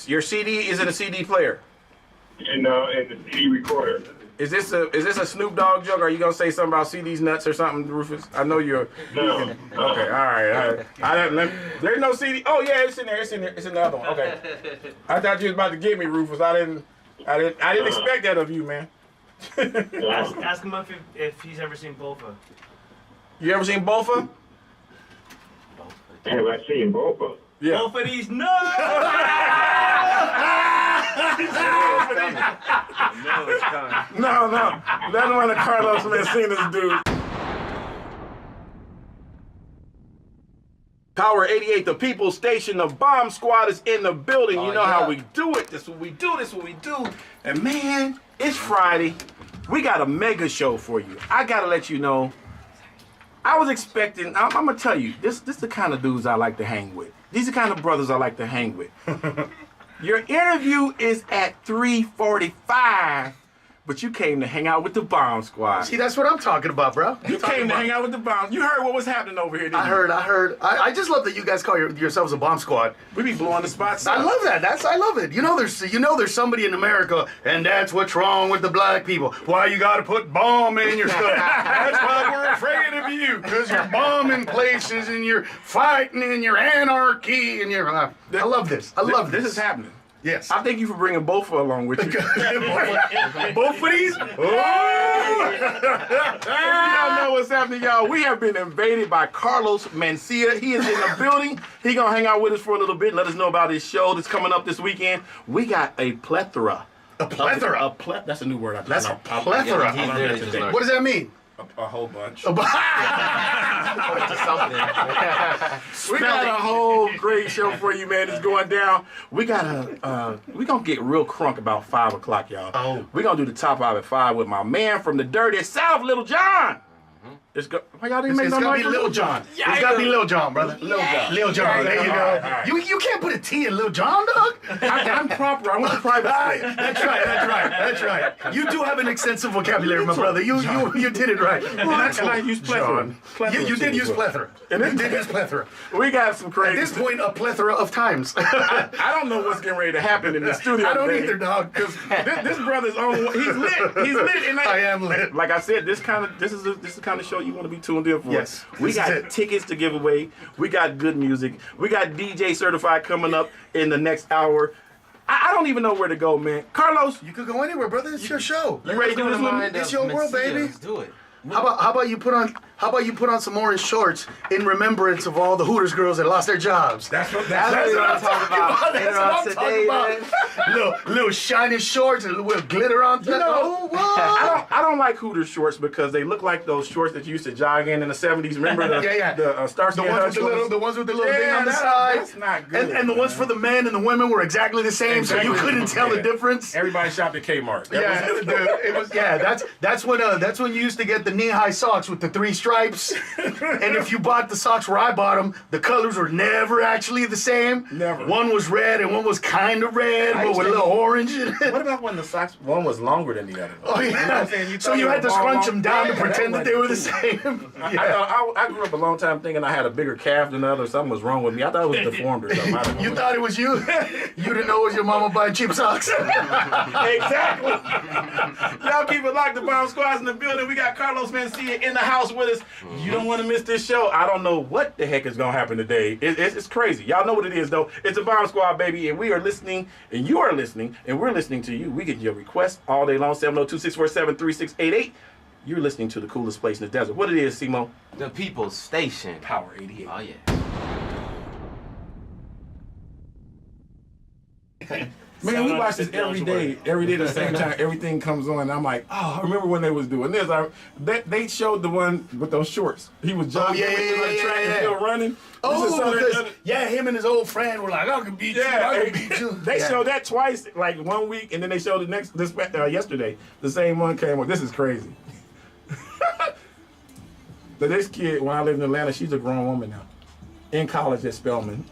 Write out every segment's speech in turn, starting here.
Your CD is in a CD player. And the CD recorder. Is this a Snoop Dogg joke? Or are you gonna say something about CD's nuts or something, Rufus? I know you're. No. Okay, all right. There's no CD. Oh yeah, it's in there. It's in the other one. Okay. I thought you was about to get me, Rufus. I didn't expect that of you, man. Ask him if he's ever seen BOFA. You ever seen BOFA? Have I seen BOFA? Yeah. BOFA these nuts. No. That's one of Carlos Mencia's dudes. Power 88, the People Station, the Bomb Squad is in the building. You know how we do it. This is what we do. And man, it's Friday. We got a mega show for you. I gotta let you know. I was expecting, I'm gonna tell you, this the kind of dudes I like to hang with. These are the kind of brothers I like to hang with. Your interview is at 3:45, but you came to hang out with the Bomb Squad. See, that's what I'm talking about, bro. You came to hang out with the Bomb. You heard what was happening over here, didn't you? I heard. I just love that you guys call yourselves a bomb squad. We be blowing the spots up. I love that. I love it. You know there's somebody in America, and that's what's wrong with the black people. Why you gotta put bomb in your stuff? That's why we're afraid of you, because you're bombing places and you're fighting and you're anarchy and you're. I love this. I love this. This is happening. Yes. I thank you for bringing BOFA along with you. Both of these? Y'all know what's happening, y'all. We have been invaded by Carlos Mencia. He is in the building. He gonna hang out with us for a little bit and let us know about his show that's coming up this weekend. We got a plethora. A plethora? That's a new word. That's a plethora. What does that mean? A whole bunch. A We got a whole great show for you, man. It's going down. We gonna get real crunk about 5 o'clock, y'all. Oh. We gonna do the top 5 at 5 with my man from the dirty South, Little John. Why y'all didn't make no noise? It's gotta be Lil John. Yeah, It's gotta be Lil John, brother. Lil John. There you go. All right. You can't put a T in Lil John, dog. I'm proper. I went to private school. That's right. You do have an extensive vocabulary, my brother. You did it right. And I use plethora. You did use plethora. You did use plethora. We got some crazy. At this point, a plethora of times. I don't know what's getting ready to happen in the studio. I don't today. either, dog. Because this brother's on. He's lit. And I am lit. Like I said, this is the kind of show you want to be tuned in for. Yes. We This got is it. tickets to give away. We got good music. We got DJ Certified coming up in the next hour. I don't even know where to go, man. Carlos, You could go anywhere, brother. It's your show. you ready to do this with me? It's your world, baby. Let's do it. How about you put on some orange shorts in remembrance of all the Hooters girls that lost their jobs? That's what what I'm talking about. That's Later what on I'm talking today, about. Little shiny shorts and a little glitter on top. know, I don't like Hooters shorts because they look like those shorts that you used to jog in the 70s. Remember the Starsky the and ones Hutch with the ones with the little thing on the that- side. that's not good, And the ones man. for the men and the women were exactly the same, so you Exactly. couldn't tell the Yeah. difference. Everybody shopped at Kmart. That's when you used to get the knee-high socks with the 3 stripes. And if you bought the socks where I bought them, the colors were never actually the same. Never. One was red and one was kind of red, but used with a to little orange in it. What about when the socks, one was longer than the other? Oh You know what yeah. I'm saying? So thought you they had to were scrunch long. them down to Yeah, pretend that that they were the wasn't same. I grew up a long time thinking I had a bigger calf than the other. Something was wrong with me. I thought it was deformed or something. I don't know. You thought it was you? You didn't know it was your mama buying cheap socks. Exactly. Y'all keep it locked. The Bomb Squad's in the building. We got Carlos Mencia in the house with us. You don't want to miss this show. I don't know what the heck is going to happen today. It's crazy. Y'all know what it is, though. It's a Bomb Squad, baby, and we are listening, and you are listening, and we're listening to you. We get your requests all day long, 702-647-3688. You're listening to the coolest place in the desert. What it is, CeeMo? The People's Station. Power 88. Oh, yeah. Man, we watch this every day at the same time. Everything comes on, and I'm like, oh, I remember when they was doing this. They showed the one with those shorts. He was jogging yeah, the track and still running. Him and his old friend were like, I can beat you, I can beat you. They showed that twice, like 1 week, and then they showed yesterday. The same one came on. This is crazy. But this kid, when I lived in Atlanta, she's a grown woman now, in college at Spelman.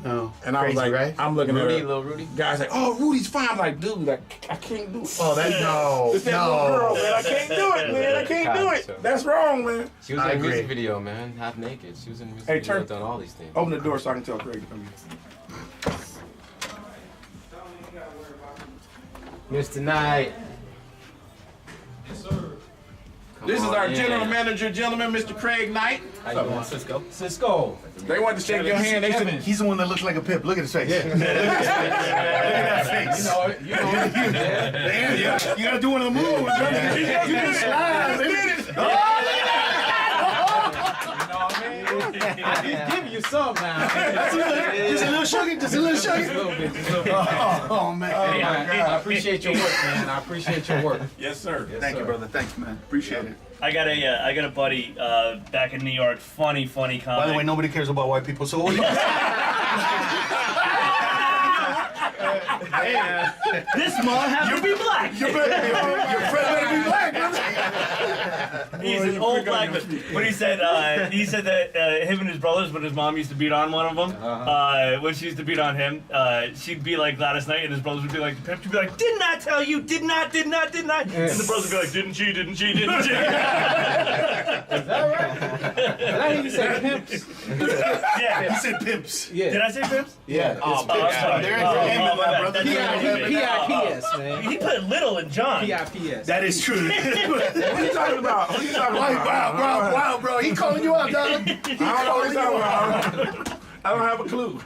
Oh, And I was like, right? I'm looking Rudy, at her. little Rudy. Guys like, oh, Rudy's fine. I'm like, dude, I can't do it. Oh, no. It's that little girl, man. I can't do it, man. I can't do it. That's wrong, man. She was I in a agree. music video, man. Half naked. She was in a music Hey, video turn- doing all these things. Open the door so I can tell Craig to come in. Mr. Knight. This is our general manager, gentleman, Mr. Craig Knight. How you doing, Cisco? Cisco. They want to shake your hand. They said, He's the one that looks like a pimp. Look at his face. Look at that face. You know it. Yeah. You gotta do one of the moves, brother. You can slide, baby. He's giving you some now. Just a little sugar. Just a little Just a sugar. little bit. Just a little bit. Oh man. Hey, I appreciate your work, man. I appreciate your work. yes, sir. Thank you, brother. Thanks, man. Appreciate it. I got a buddy back in New York. Funny comic. By the way, nobody cares about white people, so what do you This mom has to be black. Your friend better be black, brother. He's an old black man. But he said that him and his brothers, when his mom used to beat on one of them, when she used to beat on him, she'd be like Gladys Knight, and his brothers would be like, the pimp would be like, didn't I tell you? Didn't I? And the brothers would be like, didn't she? Is that right? Did I hear you say pimps? Yeah. He said pimps. Yeah. Did I say pimps? Yeah. Oh, sorry. There ain't no name in that, brother. P-I-P-S, man. He put little in John. P-I-P-S. That is true. What are you talking about? What are you talking about? Wow, bro. He calling you out, dog. I don't know what you're talking about. I don't have a clue.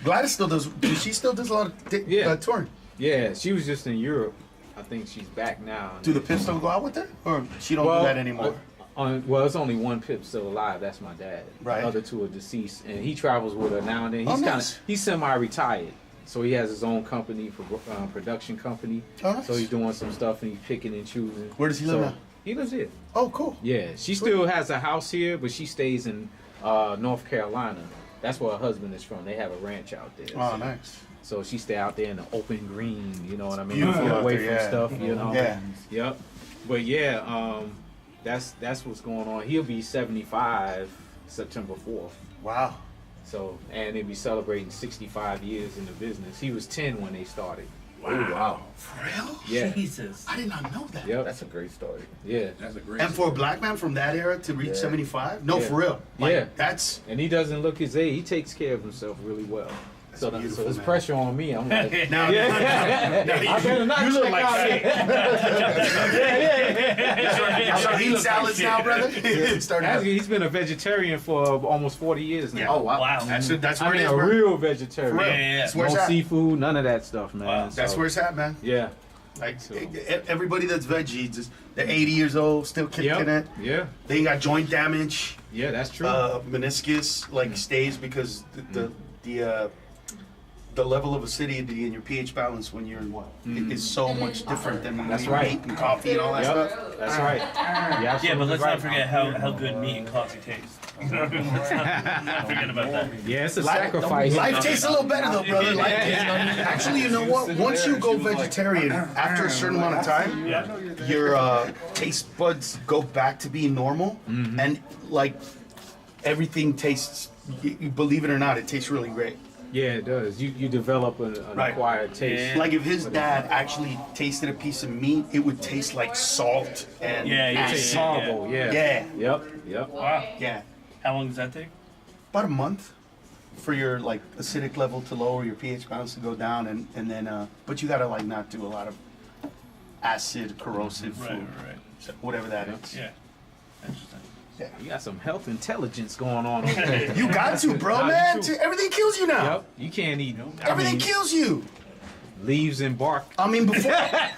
Gladys still does. She still does a lot of touring. Yeah, she was just in Europe. I think she's back now. Do the pimps still go out with her, or she don't do that anymore? Well, it's only one pimp still alive. That's my dad. Right. The other two are deceased, and he travels with her now and then. Oh, He's nice. he's semi-retired, so he has his own company for production company. Oh, nice. So he's doing some stuff and he's picking and choosing. Where does he live now? He lives here. Oh, cool. Yeah, she still has a house here, but she stays in North Carolina. That's where her husband is from. They have a ranch out there. Oh, nice. So she stay out there in the open green, you know what I mean? Beautiful out Away there, from stuff, you know? Yeah. Yep. But yeah, that's what's going on. He'll be 75 September 4th. Wow. So, and they'll be celebrating 65 years in the business. He was 10 when they started. Wow. For real? Yeah. Jesus. I did not know that. Yep. That's a great story. Yeah. That's a great And for a black man from that era to reach 75? No, Yeah. for real. Like, Yeah. That's And he doesn't look his age. He takes care of himself really well. So beautiful, there's man. pressure on me. I'm like, now. I better not You look check like out shit. Yeah. So he eats salads now, brother. Starting out. He's been a vegetarian for almost 40 years now. Yeah. Oh, wow. Wow. That's I where it mean, is, a bro. real vegetarian. For real. Yeah. That's where it's No at. seafood, none of that stuff, man. Wow. That's So, where it's at, man. Yeah. Like everybody that's veggie, just they're 80 years old, still kicking it. Yeah. They ain't got joint damage. Yeah, that's true. Meniscus stays because the level of acidity in your pH balance when you're in it is so much different than when That's you're right. eating coffee and all that Yep. stuff. That's right. Yeah, but let's not forget how good meat and coffee taste. Let's not forget about that. Yeah, it's a sacrifice. Life tastes a little better though, brother. Life tastes, actually, you know what? Once you go vegetarian, after a certain amount of time, your taste buds go back to being normal, and like everything tastes. You believe it or not, it tastes really great. Yeah, it does. You develop an Right. acquired taste. Yeah. Like if his dad actually tasted a piece of meat, it would taste like salt and Yeah, you acid. It's horrible. Yeah. Yeah. Yep. Wow. Yeah, How long does that take? about a month for your like acidic level to lower, your pH balance to go down, and then but you gotta like not do a lot of acid corrosive food, so whatever that is. Yeah. Interesting. You got some health intelligence going on over there. You got to, bro, Nah, man. you too. Everything kills you now. Yep. You can't eat Everything kills you. leaves and bark. I mean, before,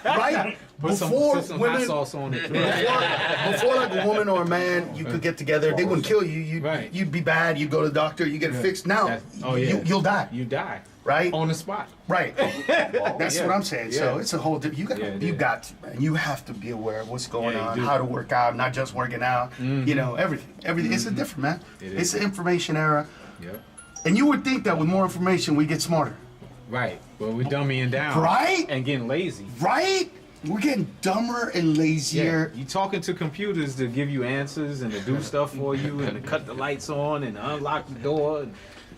right? Put some Before hot women, sauce on it. before like a woman or a man, you could get together. They wouldn't kill you. Right. You'd be bad. You'd go to the doctor. You get it fixed. Now, you'll die. You die Right? on the spot. Right. That's Yeah. what I'm saying. So Yeah. it's a whole. You got. Yeah, You yeah. got to, man. You have to be aware of what's going Yeah, you on, do. how to work out, not just working out. You know, everything. Everything. It's a different, man. It It's is. an information era, Yep. and you would think that with more information we get smarter, Right. Well, we're dummying down. Right? And getting lazy. right? We're getting dumber and Yeah. lazier. You talking to computers to give you answers and to do stuff for you and to cut the lights on and unlock the door and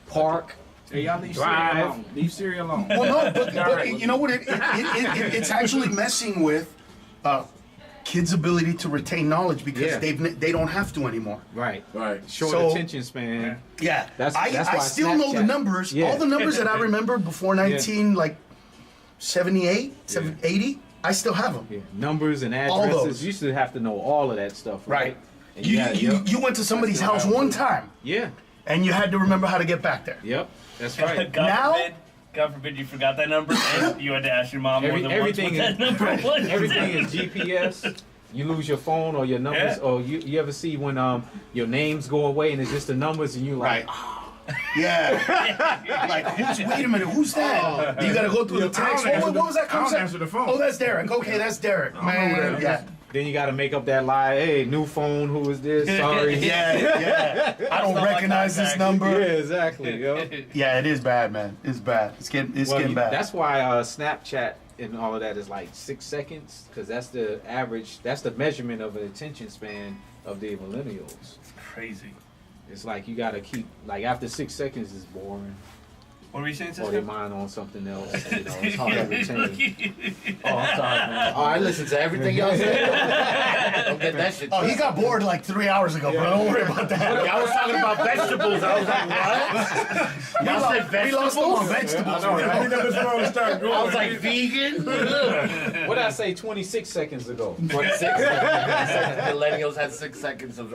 park. Hey, y'all leave Drive. Siri alone. Leave Siri alone. Well, no, but you know what? It's actually messing with kids' ability to retain knowledge because Yeah. they don't have to anymore. Right. Right. Short So- attention span. Yeah, That's I why still know the Snapchat- numbers. Yeah. All the numbers that I remember before 19, like 78, 80. I still have them. Yeah. Numbers and All addresses. those. You used to have to know all of that stuff, right? And You went to somebody's house one time, yeah. and you had to remember how to get back there. Yep. That's right. God forbid you forgot that number and you had to ask your mom more than once what that number was. Everything is GPS. You lose your phone or your numbers, or you ever see when your names go away and it's just the numbers and you like, Yeah. Like, wait a minute, who's that? You gotta go through the text. What was that I don't concept? answer the phone. Oh, that's Derek. Okay, that's Derek. Man, yeah. then you got to make up that lie. Hey, new phone. Who is this? Sorry. Yeah. I don't recognize this number. Yeah, exactly. Yo. Yeah, it is bad, man. It's bad. It's getting bad. That's why Snapchat and all of that is like 6 seconds, because that's the average. That's the measurement of an attention span of the millennials. It's crazy. It's like you gotta keep, like, after 6 seconds is boring. What were you saying, Or Cisco? their mind on something else. You know, it's hard to retain. Oh, I'm sorry, man. Oh, I listened to everything y'all said. Don't get that shit. Oh, he got bored like 3 hours ago, bro. Don't worry about that. I was talking about vegetables. I was like, what? Y'all said We lost him on vegetables. I think that's where I start going. I was like, vegan? What did I say 26 seconds ago? 26 seconds. Millennials had 6 seconds of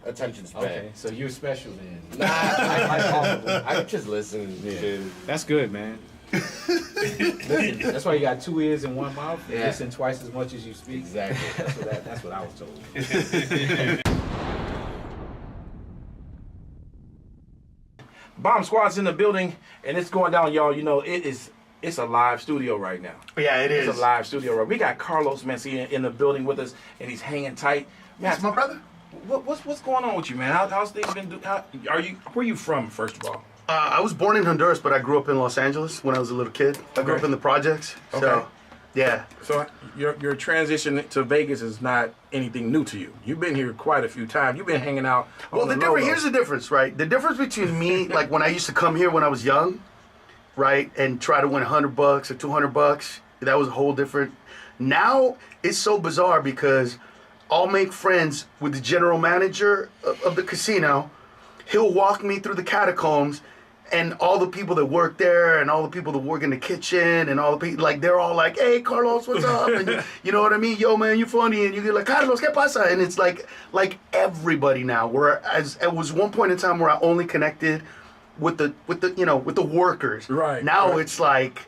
attention span. Okay, so you're special then. Nah, I just listen. Yeah. That's good, man. Listen, that's why you got 2 ears and 1 mouth. Yeah. Listen twice as much as you speak. Exactly. That's what I was told. Bomb Squad's in the building, and it's going down, y'all. You know, it's a live studio right now. Yeah, it is. It's a live studio. Right. We got Carlos Mencia in the building with us, and he's hanging tight. Man, That's my brother. what's going on with you, man? How's things been? Where you from, first of all? I was born in Honduras, but I grew up in Los Angeles when I was a little kid. I grew Okay. up in the projects. Okay. So, yeah. So your transition to Vegas is not anything new to you. You've been here quite a few times. You've been hanging out. Well, here's the difference, right? The difference between me, like when I used to come here when I was young, right, and try to win $100 or $200, that was a whole different. Now it's so bizarre because I'll make friends with the general manager of the casino. He'll walk me through the catacombs, and all the people that work there, and all the people that work in the kitchen, and all the people, like, they're all like, "Hey, Carlos, what's up?" And you know what I mean? "Yo, man, you funny." And you get like, "Carlos, ¿qué pasa?" And it's like everybody now. Whereas it was one point in time where I only connected with the workers. Right. Now right. it's like,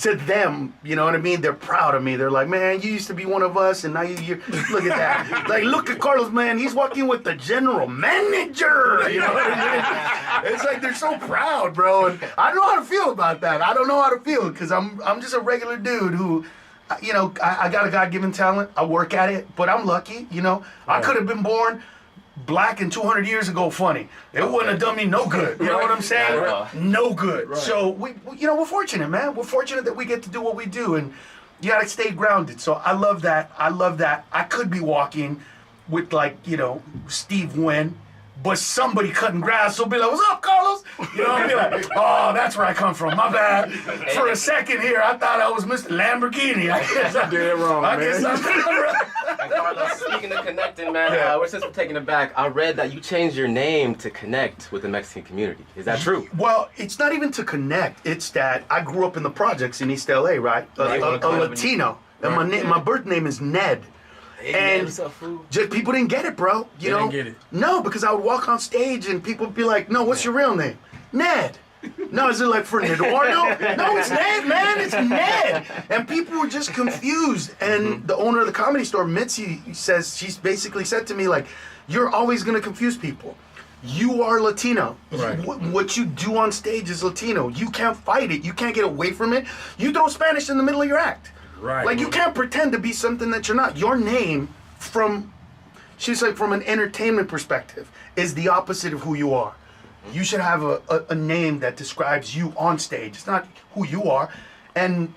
to them, you know what I mean? They're proud of me. They're like, "Man, you used to be one of us, and now you're look at that." Like, look at Carlos, man. He's walking with the general manager. You know what I mean? It's like they're so proud, bro. And I don't know how to feel about that. I don't know how to feel because I'm just a regular dude who, you know, I got a God-given talent. I work at it, but I'm lucky. You know, I could have been born black and 200 years ago funny. It wouldn't have done me no good. You know what I'm saying? Right. No good. Right. So we're fortunate, man. We're fortunate that we get to do what we do, and you gotta stay grounded. So I love that. I could be walking with, like, you know, Steve Wynn, but somebody cutting grass will be like, "What's up, Carlos?" You know, I'll be like, "Oh, that's where I come from. My bad." For a second here, I thought I was Mr. Lamborghini. I guess I Dead wrong, I man. guess I'm And Carlos, speaking of connecting, man, since we're taking it back, I read that you changed your name to connect with the Mexican community. Is that true? Well, it's not even to connect. It's that I grew up in the projects in East LA, right? A Latino. And my birth name is Ned. And just people didn't get it, bro. You know? Didn't get it. No, because I would walk on stage and people would be like, "No, what's your real name?" "Ned." "No, is it like for Eduardo?" "No, it's Ned, man. It's Ned." And people were just confused. And the owner of the comedy store, Mitzi, she's basically said to me, like, "You're always gonna confuse people. You are Latino. Right. What you do on stage is Latino. You can't fight it. You can't get away from it. You throw Spanish in the middle of your act. Right. Like, you can't pretend to be something that you're not. Your name, she's like, from an entertainment perspective, is the opposite of who you are. You should have a name that describes you on stage. It's not who you are." And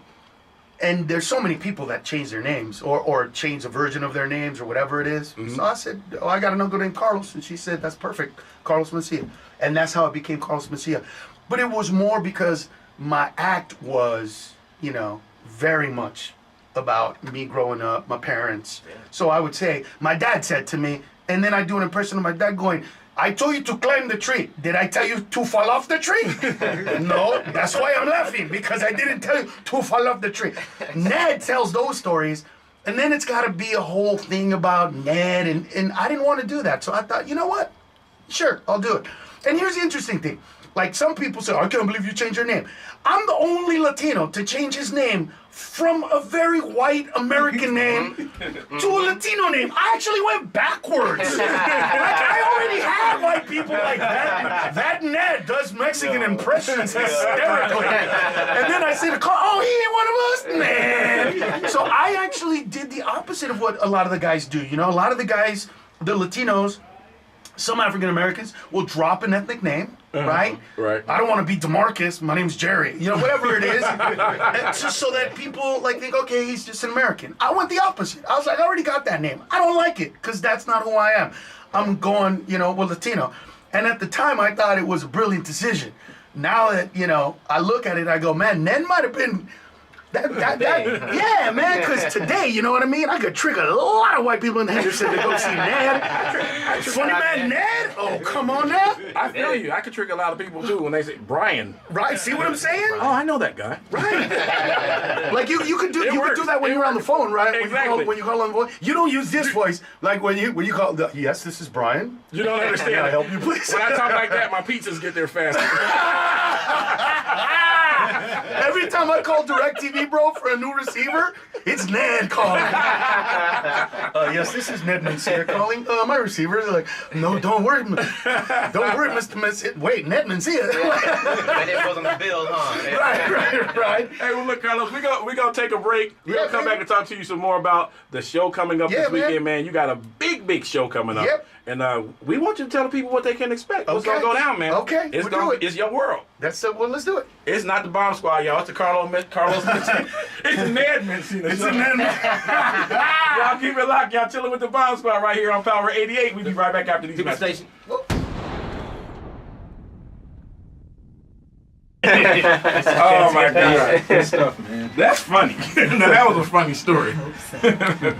there's so many people that change their names or change a version of their names or whatever it is. Mm-hmm. So I said, "Oh, I got an uncle named Carlos." And she said, "That's perfect, Carlos Mencia." And that's how it became Carlos Mencia. But it was more because my act was, you know, very much about me growing up, my parents. So I would say, my dad said to me, and then I do an impression of my dad going, I told you to climb the tree. Did I tell you to fall off the tree? No, that's why I'm laughing, because I didn't tell you to fall off the tree. Ned tells those stories, and then it's got to be a whole thing about Ned, and I didn't want to do that. So I thought, you know what? Sure, I'll do it. And here's the interesting thing. Like, some people say, I can't believe you changed your name. I'm the only Latino to change his name from a very white American name to a Latino name. I actually went backwards. Like, I already had white people like that. That Ned does Mexican impressions hysterically. And then I said, oh, he ain't one of us, man. So I actually did the opposite of what a lot of the guys do. You know, a lot of the guys, the Latinos, some African Americans will drop an ethnic name, right? Right. I don't want to be DeMarcus. My name's Jerry. You know, whatever it is. And just so that people like think, okay, he's just an American. I went the opposite. I was like, I already got that name. I don't like it because that's not who I am. I'm going, you know, with Latino. And at the time, I thought it was a brilliant decision. Now that, you know, I look at it, I go, man, Ned might have been. Yeah, man, because today, you know what I mean? I could trigger a lot of white people in Henderson to go see Ned. Funny man, Ned? Oh, come on now. I feel you. I could trick a lot of people too when they say Brian. Right, see what I'm saying? Oh, I know that guy. Right. Like you could do that when you're on the phone, right? Exactly. When you call on the phone. You don't use this voice. Like when you call yes, this is Brian. You don't understand. Can I help you, please? When I talk like that, my pizzas get there faster. Every time I call DirecTV, bro, for a new receiver, it's Ned calling. Yes, this is Ned Mencia calling. My receiver. They're like, no, don't worry, Mr. Mencia. Wait, Ned Mencia. And it was on the bill, huh? Right. Hey, well, look, Carlos, we gonna take a break. We're gonna come back and talk to you some more about the show coming up this weekend, man. You got a big show coming up. Yep. And we want you to tell the people what they can expect. What's gonna go down, man? Okay, It's your world. That's well, let's do it. It's not the Bomb Squad, y'all. It's the Carlos Mencia. It's the Ned Mencia. It's a Ned. Y'all keep it locked. Y'all chilling with the Bomb Squad right here on Power 88. We'll be right back after these messages. Oh my God. Good stuff, man. That's funny. Now, that was a funny story.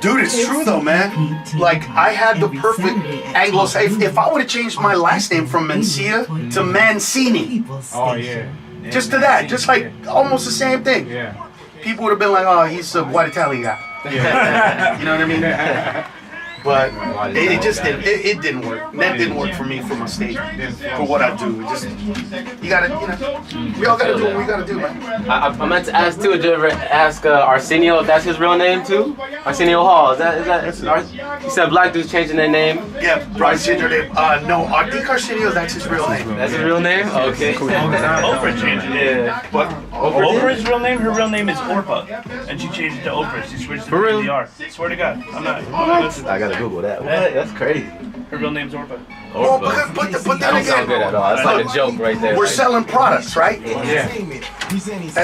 Dude, it's true though, man. Like, I had the perfect Anglo. If I would have changed my last name from Mencia to Mancini, Oh, yeah. just to that, just like almost the same thing. Yeah. People would have been like, oh, he's a white Italian guy. Yeah. You know what I mean? But it just didn't. It didn't work. That didn't work for me for my stage, for what I do. It just, you gotta, you know, we all gotta do what we gotta do, man. I meant to ask too. Did you ever ask Arsenio if that's his real name too? Arsenio Hall. Is that? You said black dudes changing their name. Yeah, Brian Ginger name. No, I think Arsenio, that's his real name. That's his real name. Okay. Oprah changed it. Yeah. What? Oprah's real name? Her real name is Orpah. And she changed it to Oprah. She switched it to real? the R. Swear to God. I'm not. I gotta Google that. What? That's crazy. Her real name's Orpah. Well, but then That don't again, sound good at all. That's like a joke right there. we're selling products, right? Yeah.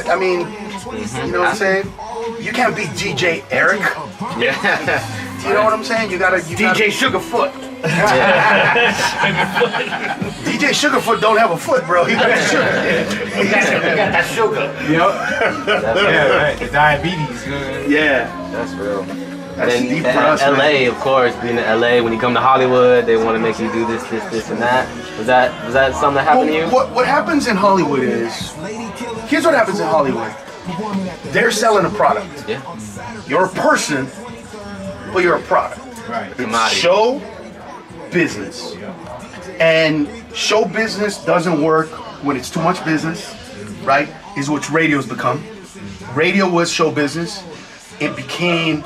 I mean, you know what I'm saying? You can't be DJ Eric. Yeah. You know what I'm saying? You gotta DJ Sugarfoot. DJ Sugarfoot don't have a foot, bro. He got the sugar. He got that sugar. Yep. Yeah, right. The diabetes. Yeah. That's real. That's And deep then for us, LA, man. of course, being in LA, when you come to Hollywood, they want to make you do this, and that. Was that something that happened to you? What happens in Hollywood is, here's what happens in Hollywood. They're selling a product. Yeah. You're a person, but you're a product. Right. Commodity. Show business. And show business doesn't work when it's too much business, right? Is what radio's become. Radio was show business. It became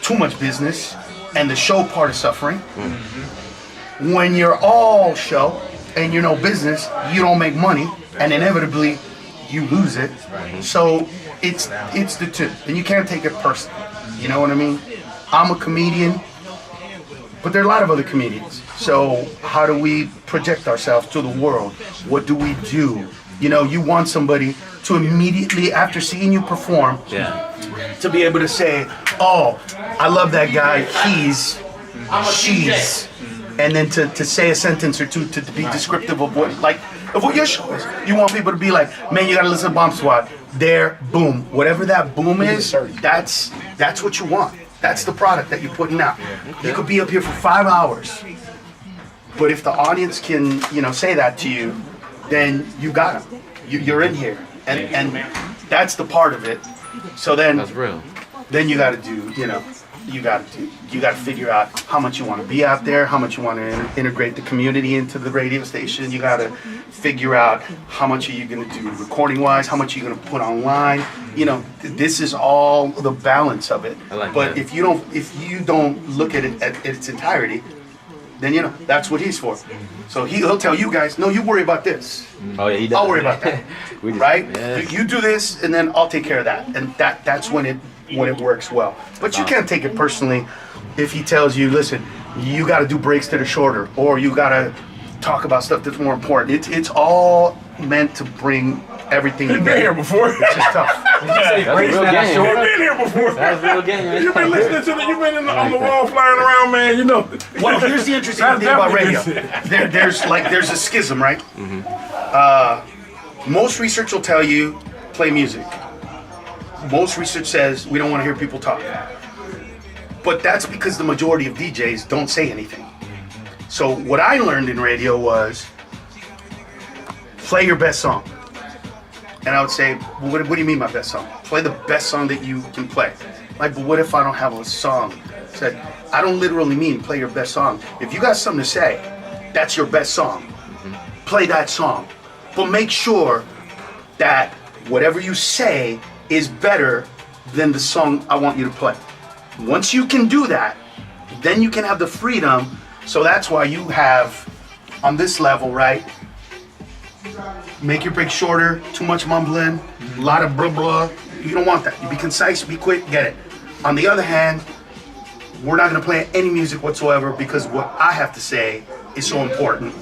too much business, and the show part is suffering. Mm-hmm. When you're all show and you're no business, you don't make money, and inevitably you lose it. Right. So it's the two, and you can't take it personally. You know what I mean? I'm a comedian, but there are a lot of other comedians. So how do we project ourselves to the world? What do we do? You know, you want somebody to immediately, after seeing you perform, to be able to say, oh, I love that guy, she's, and then to say a sentence or two to be descriptive of what your show is. You want people to be like, man, you gotta listen to Bomb Squad. There, boom. Whatever that boom is, that's what you want. That's the product that you're putting out. You could be up here for 5 hours. But if the audience can, say that to you, then you got them. You're in here, and that's the part of it. So then, That's real. then you got to do, you got to figure out how much you want to be out there, how much you want to integrate the community into the radio station. You got to figure out how much are you going to do recording wise, how much are you going to put online. This is all the balance of it. I like but that. if you don't look at it at its entirety, then that's what he's for. So he'll tell you guys, no, you worry about this. Oh yeah, he does. I'll worry about that. We just- Right? Yes. You do this, and then I'll take care of that. And that's when it works well. But you can't take it personally if he tells you, listen, you got to do breaks that are shorter, or you got to talk about stuff that's more important. It's all meant to bring everything You've been together. here before. It's just tough. That's a real You've game. been here before. That's a real game, man. You've been listening to you've been on the wall flying around, man. Well, here's the interesting That's thing about definitely radio. There's a schism, right? Most research will tell you play music. Most research says we don't want to hear people talk. But that's because the majority of DJs don't say anything. So what I learned in radio was play your best song. And I would say, well, what do you mean my best song? Play the best song that you can play. Like, but what if I don't have a song? I said, I don't literally mean play your best song. If you got something to say, that's your best song. Play that song. But make sure that whatever you say is better than the song I want you to play. Once you can do that, then you can have the freedom. So that's why you have, on this level, right? Make your break shorter, too much mumbling, a lot of blah blah. You don't want that. You be concise, be quick, get it. On the other hand, we're not gonna play any music whatsoever because what I have to say is so important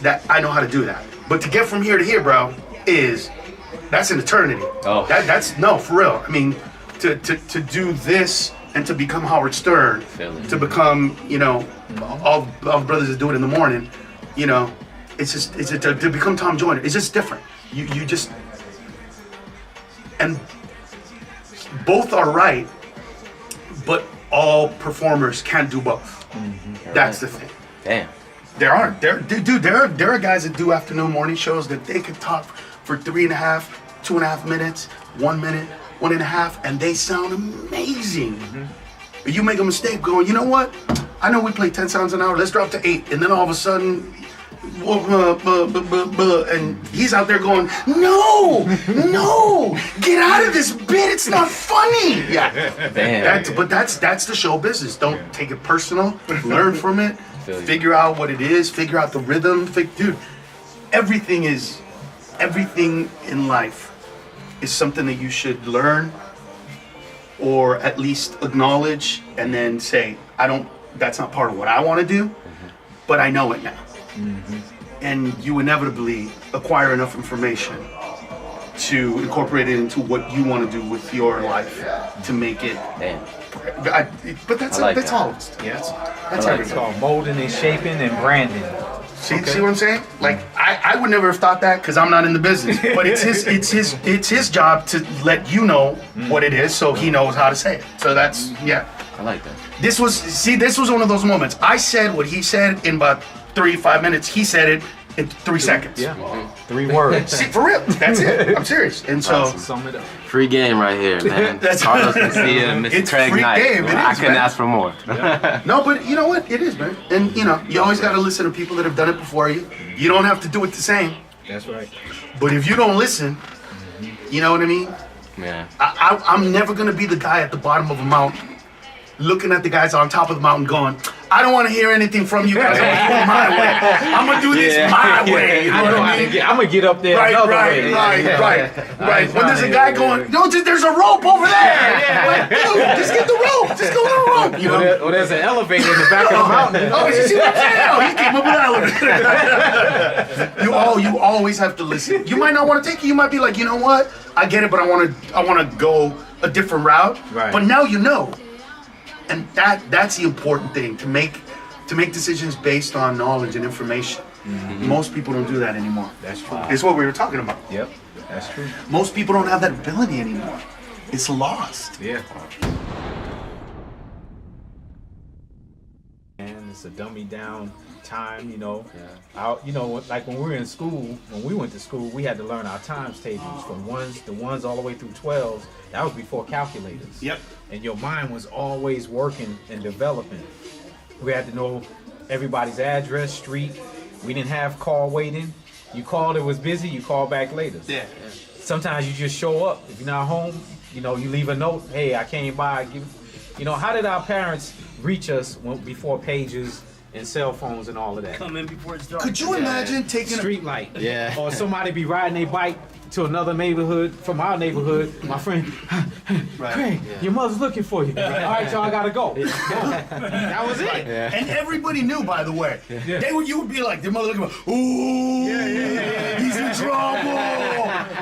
that I know how to do that. But to get from here to here, bro, that's an eternity. Oh. That's no, for real. I mean, to do this and to become Howard Stern, Feel it. to become, all brothers that do it in the morning, it's to become Tom Joyner. It's just different. You just, and both are right, but all performers can't do both. That's the thing. Damn. There are guys that do afternoon morning shows that they can talk for 3.5, 2.5 minutes, 1 minute, 1.5, and they sound amazing. But you make a mistake going, you know what? I know we play 10 sounds an hour, let's drop to 8. And then all of a sudden, and he's out there going, no, get out of this bit, it's not funny. Yeah, Damn. but that's the show business. Don't take it personal, learn from it, figure out what it is, figure out the rhythm. Dude, everything in life is something that you should learn or at least acknowledge and then say, that's not part of what I want to do, but I know it now. And you inevitably acquire enough information to incorporate it into what you want to do with your life to make it. Damn. But that's I like that's that. all. Yes, that's I like It's everything. called molding and shaping and branding. See what I'm saying? Like I would never have thought that because I'm not in the business. But it's his job to let you know what it is, so he knows how to say it. So that's I like that. This was one of those moments. I said what he said in about 3-5 minutes. He said it in 3 seconds. Yeah. 3 words. See, for real. That's it. I'm serious. And so Sum it up. Free game right here, man. That's- Carlos Mencia and Mr. It's Craig free Knight. game, it I is, couldn't man. ask for more. no, but you know what? It is, man. And you always got to listen to people that have done it before you. You don't have to do it the same. That's right. But if you don't listen, you know what I mean? Man. I'm never gonna be the guy at the bottom of a mountain, looking at the guys on top of the mountain, going, I don't want to hear anything from you guys. I'm gonna do it my way. I'm gonna do this my way. You know what I mean? I'm gonna get up there Right. When there's a guy going, no, there's a rope over there. Like, dude, just get the rope. Just go on the rope. You know? Or there's an elevator in the back of the mountain. Oh, you see what I'm saying? Oh, he came up with an elevator. You always have to listen. You might not want to take it. You might be like, you know what? I get it, but I want to go a different route. Right. But now you know. And that's the important thing, to make decisions based on knowledge and information. Most people don't do that anymore. That's true. It's what we were talking about. Yep. That's true. Most people don't have that ability anymore. It's lost. Yeah. And It's a dummy down time, you know. You know, like when we were in school, when we went to school, we had to learn our times tables from the ones all the way through 12s. That was before calculators. Yep. And your mind was always working and developing. We had to know everybody's address, street. We didn't have call waiting. You called, it was busy, you call back later. Yeah. Sometimes you just show up. If you're not home, you know, you leave a note. Hey, I came by. You know, how did our parents reach us before pages and cell phones and all of that? Come in before it's dark. Could you imagine taking Street light. Yeah. Or somebody be riding their bike to another neighborhood from our neighborhood. My friend, Craig, your mother's looking for you. All right, y'all, I gotta go. That was it. And everybody knew, by the way. You would be like, their mother looking for, ooh, he's in trouble.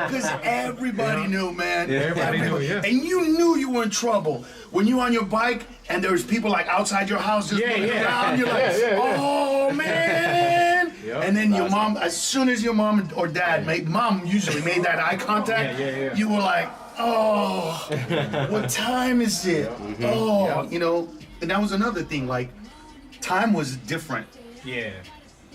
Because everybody knew, man. Yeah, everybody knew, yeah. And you knew you were in trouble. When you on your bike and there's people like outside your house just looking around, you're like, oh, man. Yep. And then your mom, as soon as your mom or dad mom usually made that eye contact, you were like, oh, what time is it? Oh, you know, and that was another thing, like, time was different. Yeah.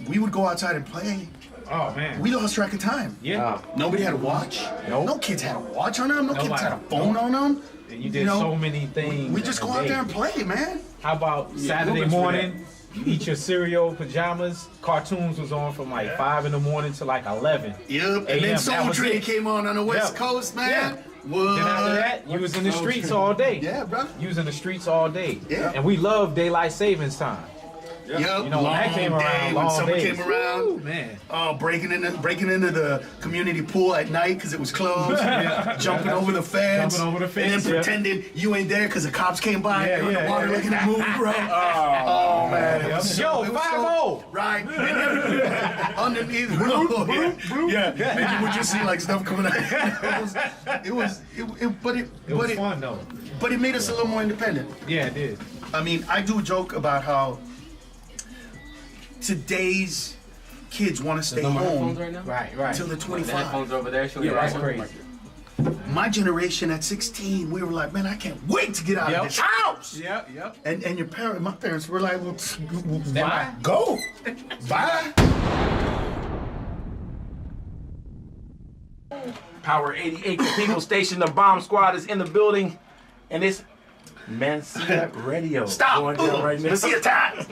We would go outside and play. Oh, man. We lost track of time. Yeah. Nobody had a watch. Nope. No kids had a watch on them. No kids Nobody. had a phone on them. And you did so many things. We just in go a out day. there and play, man. How about Saturday morning? You eat your cereal, pajamas. Cartoons was on from like 5 in the morning to like 11. Yep. And then That Soul was Train it. came on the West Coast, man. Yeah. What? Then after that, you was in the streets all day. Yeah, brother. You was in the streets all day. Yeah. And we love daylight savings time. Yep. You know, when that came around, when long summer days. came around. Woo, man. Breaking into the community pool at night because it was closed. Jumping over the fence. Jumping over the fence, And then pretending you ain't there because the cops came by and the water looking to move, bro. Oh, man. Yo, It was 5-0. Right. And everything underneath. Yeah. And you would just see like stuff coming out. It was Fun though. But it made us a little more independent. Yeah, it did. I mean, I do a joke about how today's kids want to stay No more home headphones right now? Right. till they're The 25. headphones over there. Show me That's right crazy. one. My generation at 16, we were like, man, I can't wait to get out of this house. Yep. And my parents were like, well, Bye. go. Bye. Power 88 People Station. The Bomb Squad is in the building, and it's Mencia Radio. Stop. Going down right now. Let's see a time.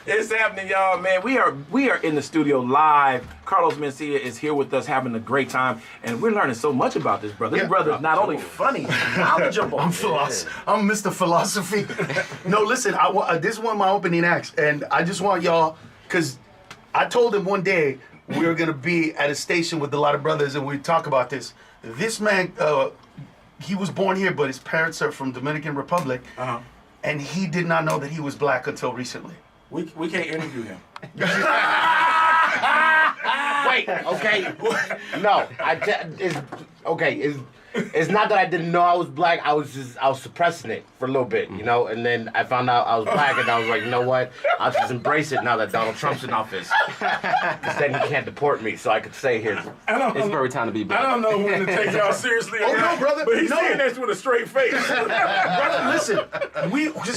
It's happening, y'all, man. We are in the studio live. Carlos Mencia is here with us, having a great time, and we're learning so much about this brother. This brother is not only funny, knowledgeable. I'm Mr. Philosophy. No, listen, this is one of my opening acts, and I just want y'all, because I told him one day we were going to be at a station with a lot of brothers, and we'd talk about this. This man, he was born here, but his parents are from Dominican Republic, and he did not know that he was black until recently. We can't interview him. Wait, okay. No, it's not that I didn't know I was black. I was suppressing it for a little bit, you know, and then I found out I was black, and I was like, you know what? I'll just embrace it now that Donald Trump's in office. Because then he can't deport me, so I could say his. It's very time to be black. I don't know when to take y'all seriously. Oh, no, brother, But he's no. saying this with a straight face. Brother, listen,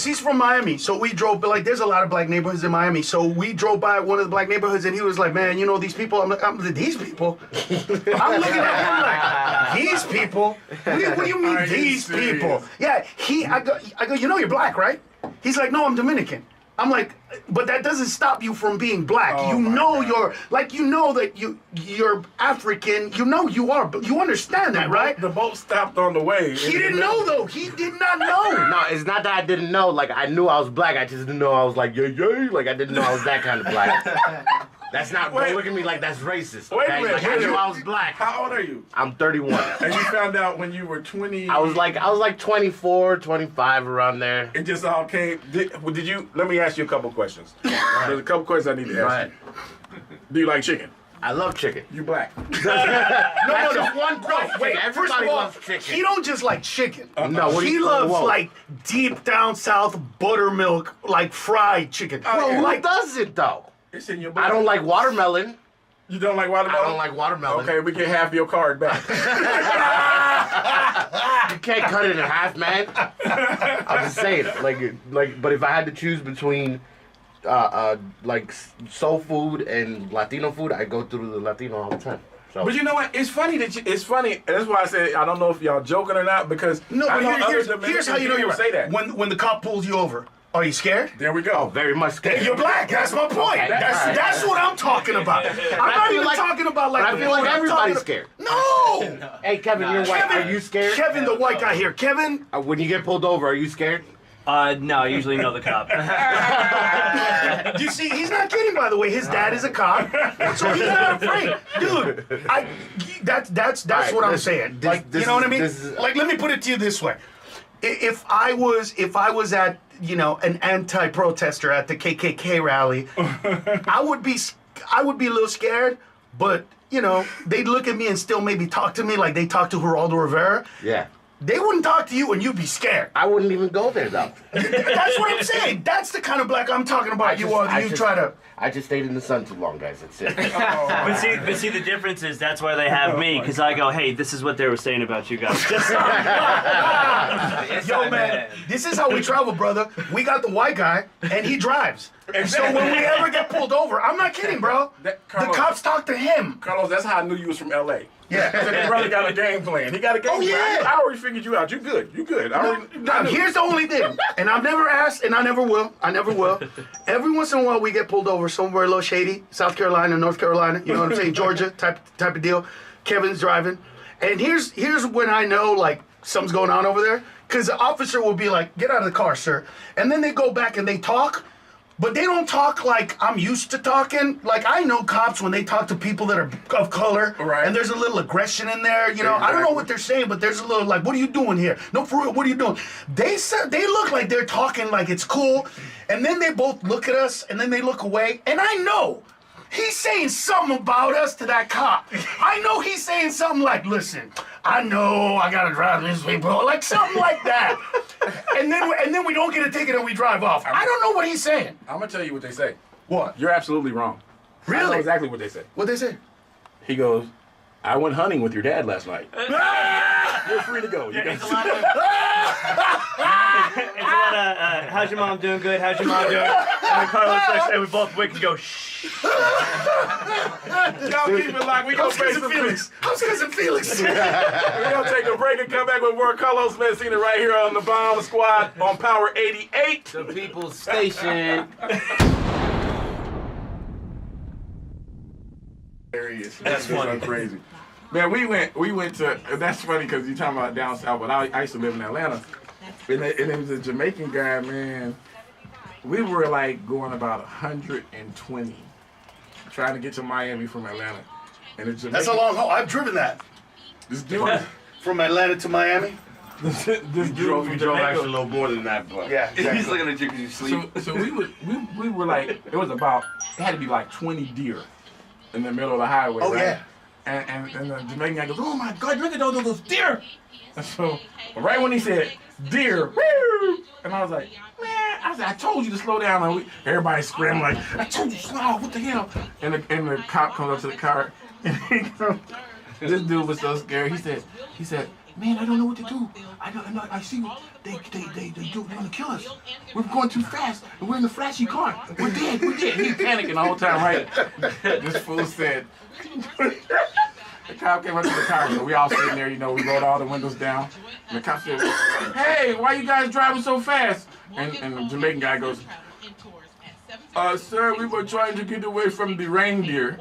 he's from Miami, so we drove, like, there's a lot of black neighborhoods in Miami, so we drove by one of the black neighborhoods, and he was like, man, you know these people? I'm like, these people? I'm looking at him like, these people? What do you mean, Are you these serious? people? Yeah, I go, you know you're black, right? He's like, no, I'm Dominican. I'm like, but that doesn't stop you from being black. Oh, you my know God. you're, like, you know that you're African. You know you are, but you understand that, right? The boat stopped on the way. He didn't know, though. He did not know. No, it's not that I didn't know. Like, I knew I was black. I just didn't know I was like, yay. Like, I didn't know I was that kind of black. That's not, Wait. don't look at me like that's racist. Wait a Okay? minute. Like, I knew I was black. How old are you? I'm 31. And you found out when you were 20. I was like 24, 25, around there. It just all came. Did you? Let me ask you a couple questions. There's a couple questions I need to ask you. Do you like chicken? I love chicken. You black. That's just one question. Wait, first Everybody of all, loves chicken. he don't just like chicken. No, what do He you- loves whoa. like deep down south buttermilk, like fried chicken. Well, yeah. who like does it though? It's in your blood. I don't like watermelon. You don't like I watermelon? don't like watermelon. Okay, we can have your card back. You can't cut it in half, man. I'm just saying. Like, but if I had to choose between like soul food and Latino food, I go through the Latino all the time. So. But you know what? It's funny it's funny. And that's why I said I don't know if y'all joking or not because No, I but know here's other how you know you're right. say that. When the cop pulls you over, are you scared? There we go. Oh, very much scared. You're black. That's my point. Okay. That's what I'm talking about. I'm not even talking about like. But I feel like everybody's scared. No. Hey, Kevin, you're white. Are you scared? Kevin, the white guy here. Kevin. When you get pulled over, are you scared? No, I usually know the cop. You see, he's not kidding. By the way, his dad is a cop, so he's not afraid, dude. That's Right, what I'm saying. this- Like, this you know what I is- mean? this is- Like, let me put it to you this way: if I was at an anti-protester at the KKK rally, I would be a little scared, but they'd look at me and still maybe talk to me like they talked to Geraldo Rivera. Yeah. They wouldn't talk to you and you'd be scared. I wouldn't even go there though. That's what I'm saying. That's the kind of black I'm talking about. I just stayed in the sun too long, guys. That's it. But see, the difference is that's why they have me, because I go, hey, this is what they were saying about you guys. Yo, man, this is how we travel, brother. We got the white guy, and he drives. And so when we ever get pulled over, I'm not kidding, bro. The cops talk to him. Carlos, that's how I knew you was from L.A. Yeah. His brother got a game plan. He got a game plan. yeah. I already figured you out. You good. You good. Now, here's the only thing, and I've never asked, and I never will. Every once in a while, we get pulled over somewhere a little shady, South Carolina, North Carolina. You know what I'm saying? Georgia type of deal. Kevin's driving, and here's when I know like something's going on over there, because the officer will be like, "Get out of the car, sir," and then they go back and they talk. But they don't talk like I'm used to talking. Like, I know cops when they talk to people that are of color, Right. and there's a little aggression in there. I don't know what they're saying, but there's a little like, what are you doing here? No, for real, what are you doing? They look like they're talking like it's cool, and then they both look at us, and then they look away, and I know he's saying something about us to that cop. I know he's saying something like, listen, I know I gotta drive this way, bro. Like something like that. And then we don't get a ticket and we drive off. I don't know what he's saying. I'm going to tell you what they say. What? You're absolutely wrong. I know Really? exactly what they say. What they say? He goes, I went hunting with your dad last night. You're free to go. You It's guys- a lot of, how's your mom doing? Good. How's your mom doing? And then Carlos looks, and we both wake and go, shh. Y'all keep it locked. We gonna pay some feelings. I'm cousin Felix. We're gonna take a break and come back with more Carlos Mencia right here on the Bomb Squad on Power 88. The People's Station. That's funny. Crazy. Man, we went to. That's funny because you're talking about down south, but I used to live in Atlanta, and it was a Jamaican guy. Man, we were like going about 120, trying to get to Miami from Atlanta, and it's That's a long haul. I've driven that. This dude, From Atlanta to Miami. this dude You drove from actually a Jamaica. little more than that, but Yeah. He's looking at you because you sleep. So we were like, it was about, it had to be like 20 deer in the middle of the highway. Oh, right? yeah. And the Jamaican guy goes, oh my God, look at those deer. And so right when he said deer, woo, and I was like, man, I told you to slow down. And everybody's screaming like, I told you to slow down, what the hell? And the cop comes up to the car, and this dude was so scared. He said, man, I don't know what to do. I see what they do. They're gonna kill us. We're going too fast, and we're in the flashy car. We're dead. He's panicking the whole time, right? This fool said. The cop came up to the car, so we all sitting there, we rolled all the windows down. And the cop said, hey, why you guys driving so fast? And the Jamaican guy goes, sir, we were trying to get away from the reindeer.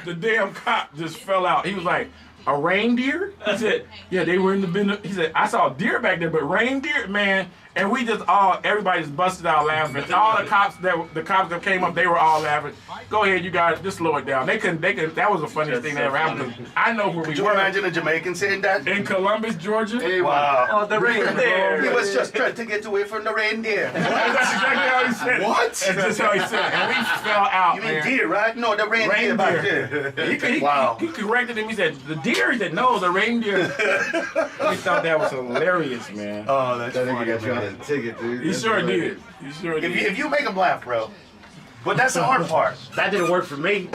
The damn cop just fell out. He was like, a reindeer? He said, yeah, they were in the bin. He said, I saw deer back there, but reindeer, man. And we just everybody just busted out laughing. All the cops that came up, they were all laughing. Go ahead, you guys, just slow it down. They couldn't, that was the funniest thing that ever happened. I know where we Could you were. imagine a Jamaican saying that? In Columbus, Georgia. Wow. Oh, the reindeer. He was just trying to get away from the reindeer. That's exactly how he said it. What? That's just how he said it. And we fell out, You mean man. deer, right? No, the reindeer back there. Wow. He corrected him. He said, the deer? He said, no, the reindeer. We thought that was hilarious, man. Oh, that's funny. got you on a ticket, dude. He sure did. He sure did. If you make him laugh, bro. But that's the hard part. That didn't work for me.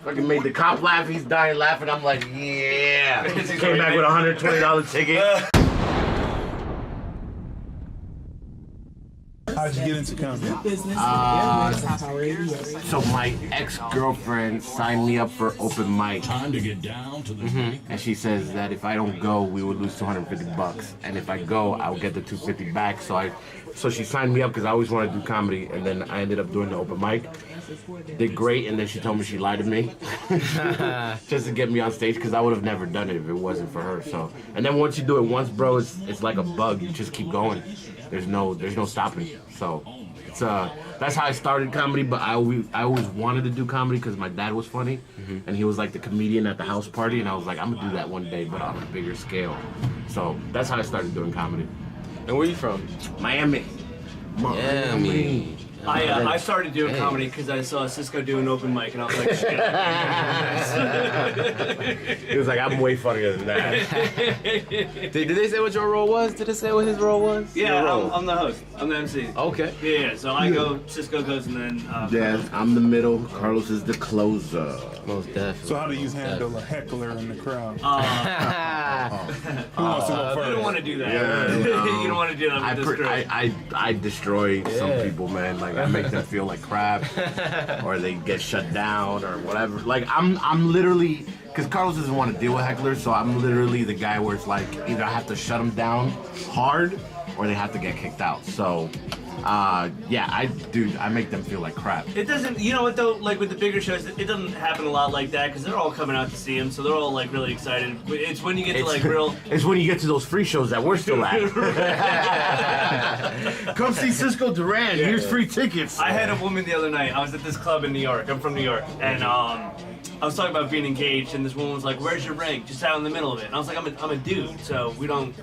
Fucking made the cop laugh. He's dying laughing. I'm like, yeah. Came back with a $120 ticket. How'd you get into comedy? So my ex-girlfriend signed me up for open mic. Time to get down to the And she says that if I don't go, we would lose $250. And if I go, I'll get the $250 back. So she signed me up because I always wanted to do comedy. And then I ended up doing the open mic. Did great, and then she told me she lied to me just to get me on stage because I would have never done it if it wasn't for her. So, and then once you do it once, bro, it's like a bug. You just keep going. There's no stopping. So, it's that's how I started comedy. But I always wanted to do comedy because my dad was funny, and he was like the comedian at the house party, and I was like, I'm gonna do that one day, but on a bigger scale. So that's how I started doing comedy. And where you from? Miami. Miami. I started doing comedy because I saw Cisco do an open mic, and I was like, shit. He was like, I'm way funnier than that. Did they say what your role was? Did they say what his role was? Yeah, I'm the host. I'm the MC. Okay. Yeah, so I go, Cisco goes, and then... Yeah, I'm the middle. Carlos is the closer. Most definitely. So how do you handle a heckler in the crowd? Who you wants to go first? don't want to do that. Yeah, You don't want to do that with this girl. I destroy some people, man. Like I make them feel like crap, or they get shut down, or whatever. Like I'm literally, because Carlos doesn't want to deal with hecklers, so I'm literally the guy where it's like either I have to shut them down hard, or they have to get kicked out. So. Yeah, I make them feel like crap. It doesn't, you know what though, like with the bigger shows, it doesn't happen a lot like that because they're all coming out to see him, so they're all like really excited. It's when you get to like real... It's when you get to those free shows that we're still at. Come see Cisco Duran, here's free tickets. I had a woman the other night, I was at this club in New York, I'm from New York, and I was talking about being engaged, and this woman was like, "Where's your ring?" Just out in the middle of it. And I was like, I'm a dude, so we don't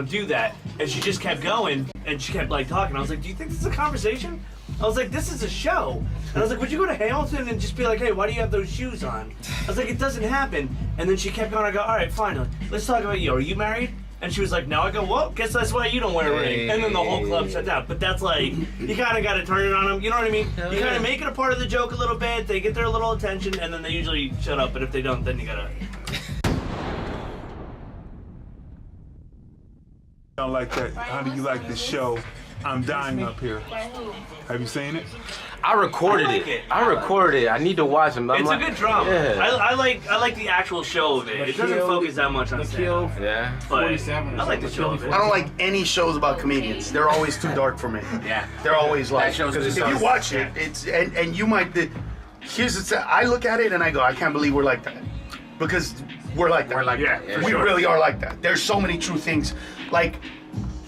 do that. And she just kept going, and she kept like talking. I was like, "Do you think this is a conversation?" I was like, "This is a show." And I was like, "Would you go to Hamilton and just be like, hey, why do you have those shoes on?" I was like, "It doesn't happen." And then she kept going. I go, "All right, fine. Let's talk about you. Are you married?" And she was like, "No." I go, "Well, guess that's why you don't wear a ring." And then the whole club shut down. But that's like, you kind of got to turn it on them. You know what I mean? You kind of make it a part of the joke a little bit. They get their little attention, and then they usually shut up. But if they don't, then you gotta. Don't like that. How do you like the show? I'm Dying Up Here. Have you seen it? I recorded I like it. it. I recorded it. I need to watch it. It's a good drama. Yeah. I like the actual show of it. It doesn't focus that much on stand. Yeah. But I like the show of it. I don't like any shows about comedians. They're always too dark for me. Yeah. They're always like, show's because if too you dark. watch it, it's and you might. I look at it and I go, I can't believe we're like that, because we're like that. We're like that, yeah, we sure. really are like that. There's so many true things. Like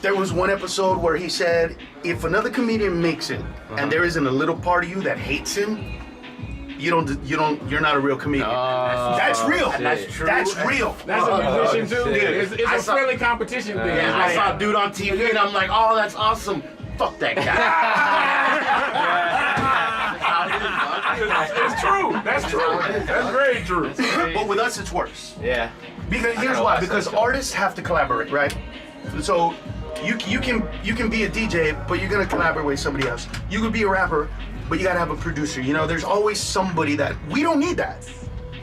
there was one episode where he said, if another comedian makes it and there isn't a little part of you that hates him, you're not a real comedian. That's real. shit. That's true. That's real. That's a musician too. shit. It's a friendly competition thing. Yeah, I saw a dude on TV and I'm like, oh, that's awesome. Fuck that guy. It's true. That's true. That's very true. But with us, it's worse. Yeah. Because here's know why. why Because I said so. artists have to collaborate, right? So you can be a DJ, but you're gonna collaborate with somebody else. You could be a rapper, but you gotta have a producer. You know, there's always somebody that we don't need that.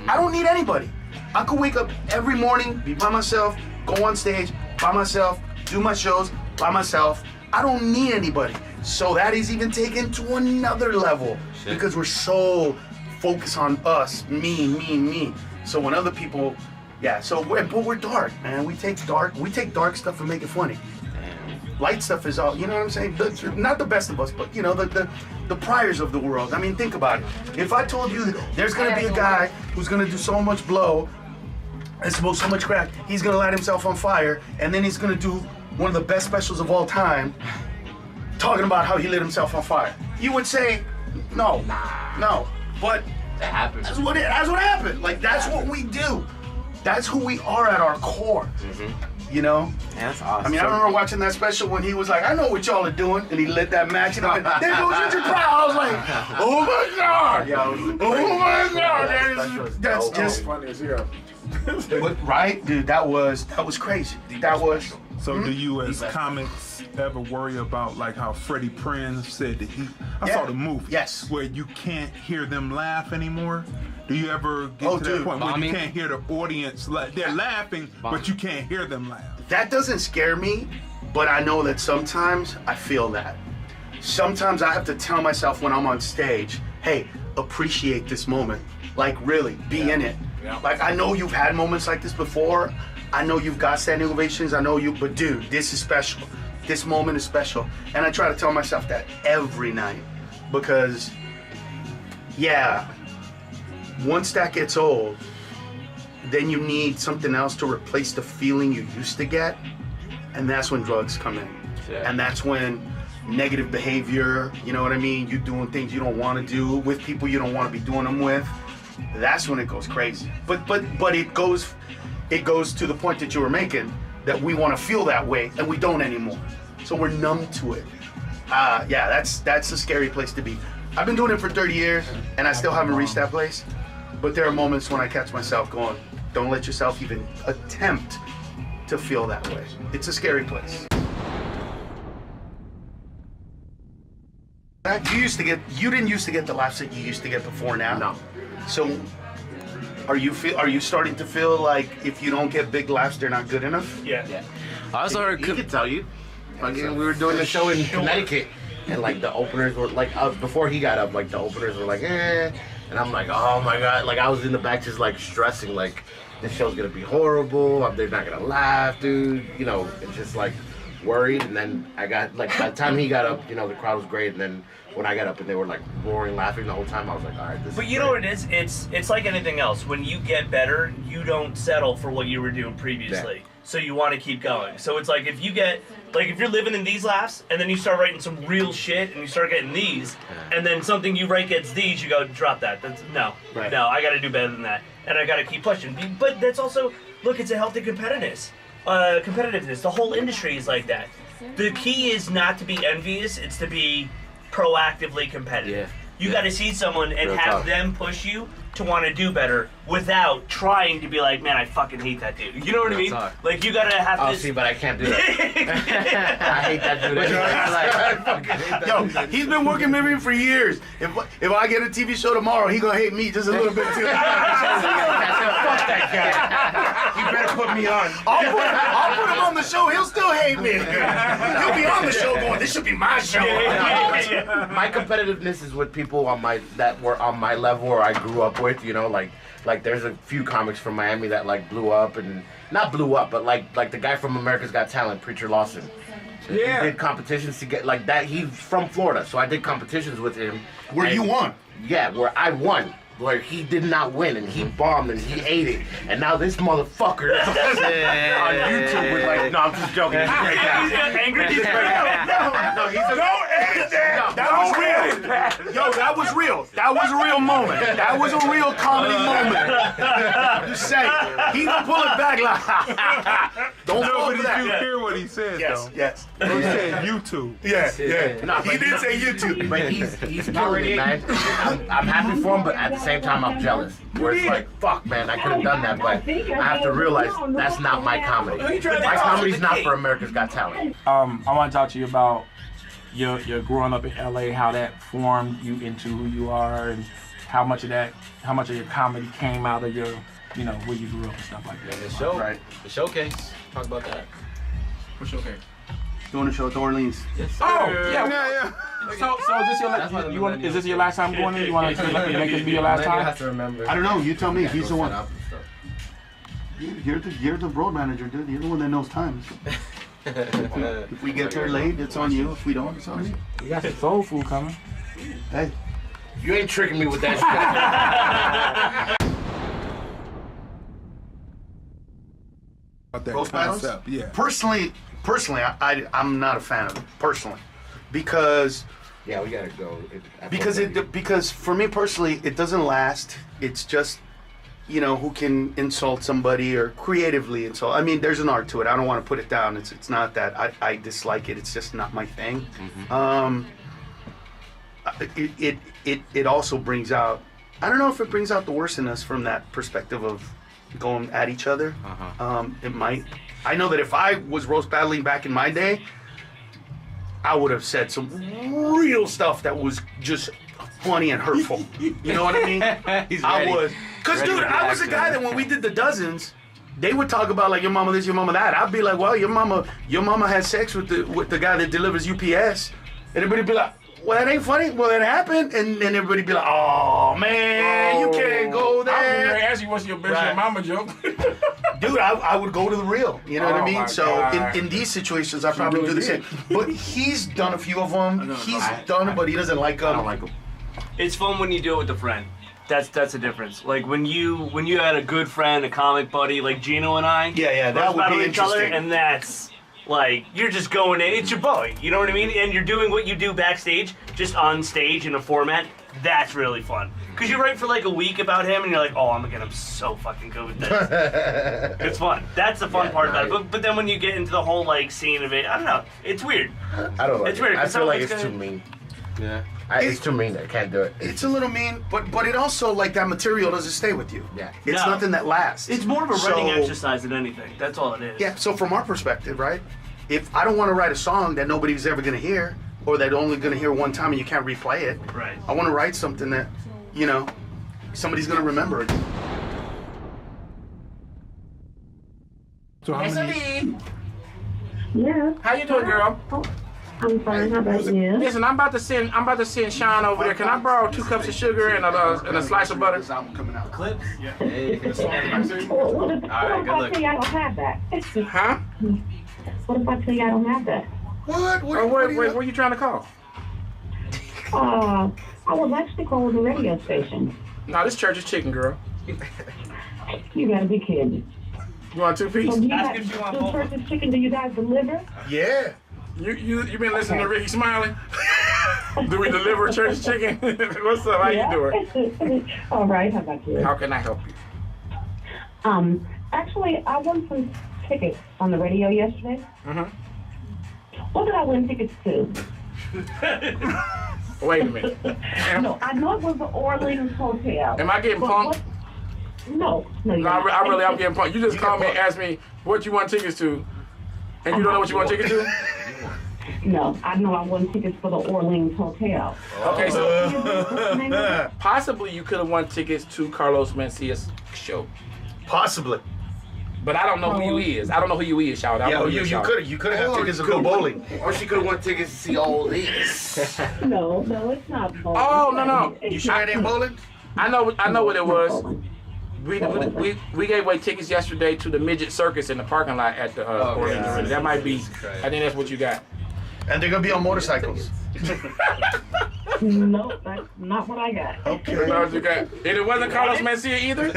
I don't need anybody. I could wake up every morning, be by myself, go on stage by myself, do my shows by myself. I don't need anybody. So that is even taken to another level because we're so focused on us, me. So when other people, but we're dark, man. We take dark stuff and make it funny. Light stuff is all, you know what I'm saying? Not the best of us, but you know, the priors of the world. I mean, think about it. If I told you that there's gonna be a guy who's gonna do so much blow and smoke so much crack, he's gonna light himself on fire, and then he's gonna do one of the best specials of all time, talking about how he lit himself on fire. You would say, no. But That happens. that's what happened. Like, that's what we do. That's who we are at our core. You know? Yeah, that's awesome. I mean, I remember watching that special when he was like, I know what y'all are doing, and he lit that match, and I went, there goes Richard Pryor. I was like, oh my God. Oh my God. That's just, funny as hell. but, right? Dude, that was crazy. That was. So do you as comics ever worry about like how Freddie Prinze said that I saw the movie. Yes. Where you can't hear them laugh anymore? Do you ever get to that point where you can't hear the audience, they're laughing, but you can't hear them laugh? That doesn't scare me, but I know that sometimes I feel that. sometimes I have to tell myself when I'm on stage, hey, appreciate this moment. Like really, be in it. Yeah. Like I know you've had moments like this before. I know you've got standing ovations. I know you, but dude, this is special. This moment is special. And I try to tell myself that every night because, yeah, once that gets old, then you need something else to replace the feeling you used to get. And that's when drugs come in. Yeah. And that's when negative behavior, you know what I mean? You doing things you don't want to do with people you don't want to be doing them with. That's when it goes crazy. But it goes to the point that you were making, that we want to feel that way and we don't anymore. So we're numb to it. Yeah, that's a scary place to be. I've been doing it for 30 years and I still haven't reached that place. But there are moments when I catch myself going, don't let yourself even attempt to feel that way. It's a scary place. You didn't used to get the laughs that you used to get before now? No. So are you starting to feel like if you don't get big laughs, they're not good enough? Yeah. I also heard. He could tell you. Fucking, we were doing the show in Connecticut, and like the openers were like, before he got up, like the openers were like, eh, and I'm like, oh my god, like I was in the back just like stressing, like this show's gonna be horrible, they're not gonna laugh, dude, you know, it's just like worried. And then I got like by the time he got up, you know, the crowd was great, and then when I got up and they were like roaring, laughing the whole time, I was like, all right, this. But is you know great. what it is? It's like anything else. When you get better, you don't settle for what you were doing previously. Yeah. So you want to keep going. So it's like if you're living in these laughs and then you start writing some real shit and you start getting these, and then something you write gets these, you go, drop that. No, I got to do better than that, and I got to keep pushing. But that's also, look, it's a healthy competitiveness. The whole industry is like that. The key is not to be envious. It's to be proactively competitive. Yeah. You got to see someone and Real have talk. them push you to want to do better without trying to be like, man, I fucking hate that dude. You know what I Real mean? talk. Like you gotta have Oh, this. see, but I can't do that. I hate that dude. I fucking hate that dude. Yo, he's been working with me for years. If I get a TV show tomorrow, he gonna hate me just a little bit too. Fuck that guy. You better put me on. I'll put him on the show. He'll still hate me. He'll be on the show going, this should be my show. My competitiveness is with people that were on my level or I grew up with, you know, like there's a few comics from Miami that like blew up, and not blew up, but like the guy from America's Got Talent, Preacher Lawson. Yeah. He did competitions to get like that. He's from Florida, so I did competitions with him. Where you won? Yeah, where I won. Where he did not win and he bombed and he ate it, and now this motherfucker is on YouTube with like, no, I'm just joking. He's great guy. Angry. No, he's a That was real. Yo, that was real. That was a real moment. That was a real comedy moment. Just say, he gonna pull it back like, don't No, fall but for did you that. hear what he said, Yes, though? yes. He said YouTube. Yeah. No, He did say YouTube. But he's killing it, man. I'm happy for him, but at the same time, I'm jealous. Where it's like, fuck, man, I could have done that, but I have to realize that's not my comedy. My comedy's not for America's Got Talent. I want to talk to you about your growing up in LA, how that formed you into who you are, and how much of your comedy came out of your, you know, where you grew up and stuff like that. The show, Right. the showcase. Talk about that. What's okay? Doing a show at Orleans. Yes, Oh, sir. yeah. So is this That's why the is this your last time going in? You want to make this be your last Millennial time? has to remember. I don't know. You tell me. He's the one. Set up and stuff. You're the road manager, dude. You're the one that knows times. If we get there late, it's on you. If we don't, it's on me. You got some soul food coming. Hey. You ain't tricking me with that shit. About that Roast battles? concept, yeah. Personally, I'm not a fan of it. Personally, because Yeah, we gotta go. because for me personally, it doesn't last. It's just, you know, who can insult somebody or creatively insult. I mean, there's an art to it. I don't want to put it down. It's not that I dislike it. It's just not my thing. It also brings out, I don't know if it brings out the worst in us from that perspective of going at each other. It might. I know that if I was roast battling back in my day, I would have said some real stuff that was just funny and hurtful. You know what I mean? I was. Because, dude, I was a guy that when we did the dozens, they would talk about like your mama this, your mama that. I'd be like, well, your mama had sex with the guy that delivers UPS. And everybody be like, well, that ain't funny. Well, it happened. And then everybody be like, oh, man, you can't go I was going there. to ask you what's your best Right. mama joke. Dude, I would go to the real. You know what I Oh, mean? my So God. in these situations, I probably really do the did. same. But he's done a few of them. He's done it, but he doesn't like them. I don't like them. It's fun when you do it with a friend. That's the difference. Like when you had a good friend, a comic buddy, like Gino and I. Yeah, that roast would battle be each other, interesting. and that's like you're just going in. It's your boy. You know what I mean? And you're doing what you do backstage, just on stage in a format. That's really fun. Cause you write for like a week about him, and you're like, oh, I'm so fucking good with this. It's fun. That's the fun part about it. But then when you get into the whole like scene of it, I don't know. It's weird. I don't like It's it. weird, I 'cause feel like someone's it's too gonna- mean. Yeah. It's too mean. I can't do it. It's a little mean, but it also, like, that material doesn't stay with you. Yeah. It's No. nothing that lasts. It's more of a writing So- exercise than anything. That's all it is. Yeah, so from our perspective, right? If I don't want to write a song that nobody's ever going to hear, or that only going to hear one time and you can't replay it, Right. I want to write something that, you know, somebody's going to remember it. So how many? Yeah, How you doing, girl? I'm fine. How about you? Listen, I'm about to send Sean over there. Can I borrow 2 cups of sugar and a slice of butter? This album coming out. Clips? Hey, What if good I luck. tell you I don't have that? Huh? What if I tell you I don't have that? What? Oh, where you trying to call? I was actually calling the radio station. No, this church is chicken, girl. You gotta be kidding. You want 2 piece? So do you Ask guys, if you want the both. church's chicken, do you guys deliver? Yeah. You been listening to Ricky Smiley? Do we deliver church chicken? What's up? How you doing? All right, how about you? How can I help you? Actually, I won some tickets on the radio yesterday. Mm-hmm. What did I win tickets to? Wait a minute. No, I know it was the Orleans Hotel. Am I getting But punked? what- No, you're No, not. I'm getting punked. You just called me and asked me what you want tickets to, and you don't know what you want tickets to? No, I know I won tickets for the Orleans Hotel. Okay, so What's the name of it? possibly you could have won tickets to Carlos Mencia's show. Possibly. But I don't know who you is. I don't know who you is, shout out. Yeah, you could have tickets to go bowling. Or she could have won tickets to see old ladies. No, it's not bowling. Oh, no. You sure it ain't bowling? I know what it was. Bowling. We gave away tickets yesterday to the midget circus in the parking lot at the Orleans Arena. That might be. I think that's what you got. And they're going to be on motorcycles. No, that's not what I got. Okay. That's what you got. And it wasn't Carlos Mencia either.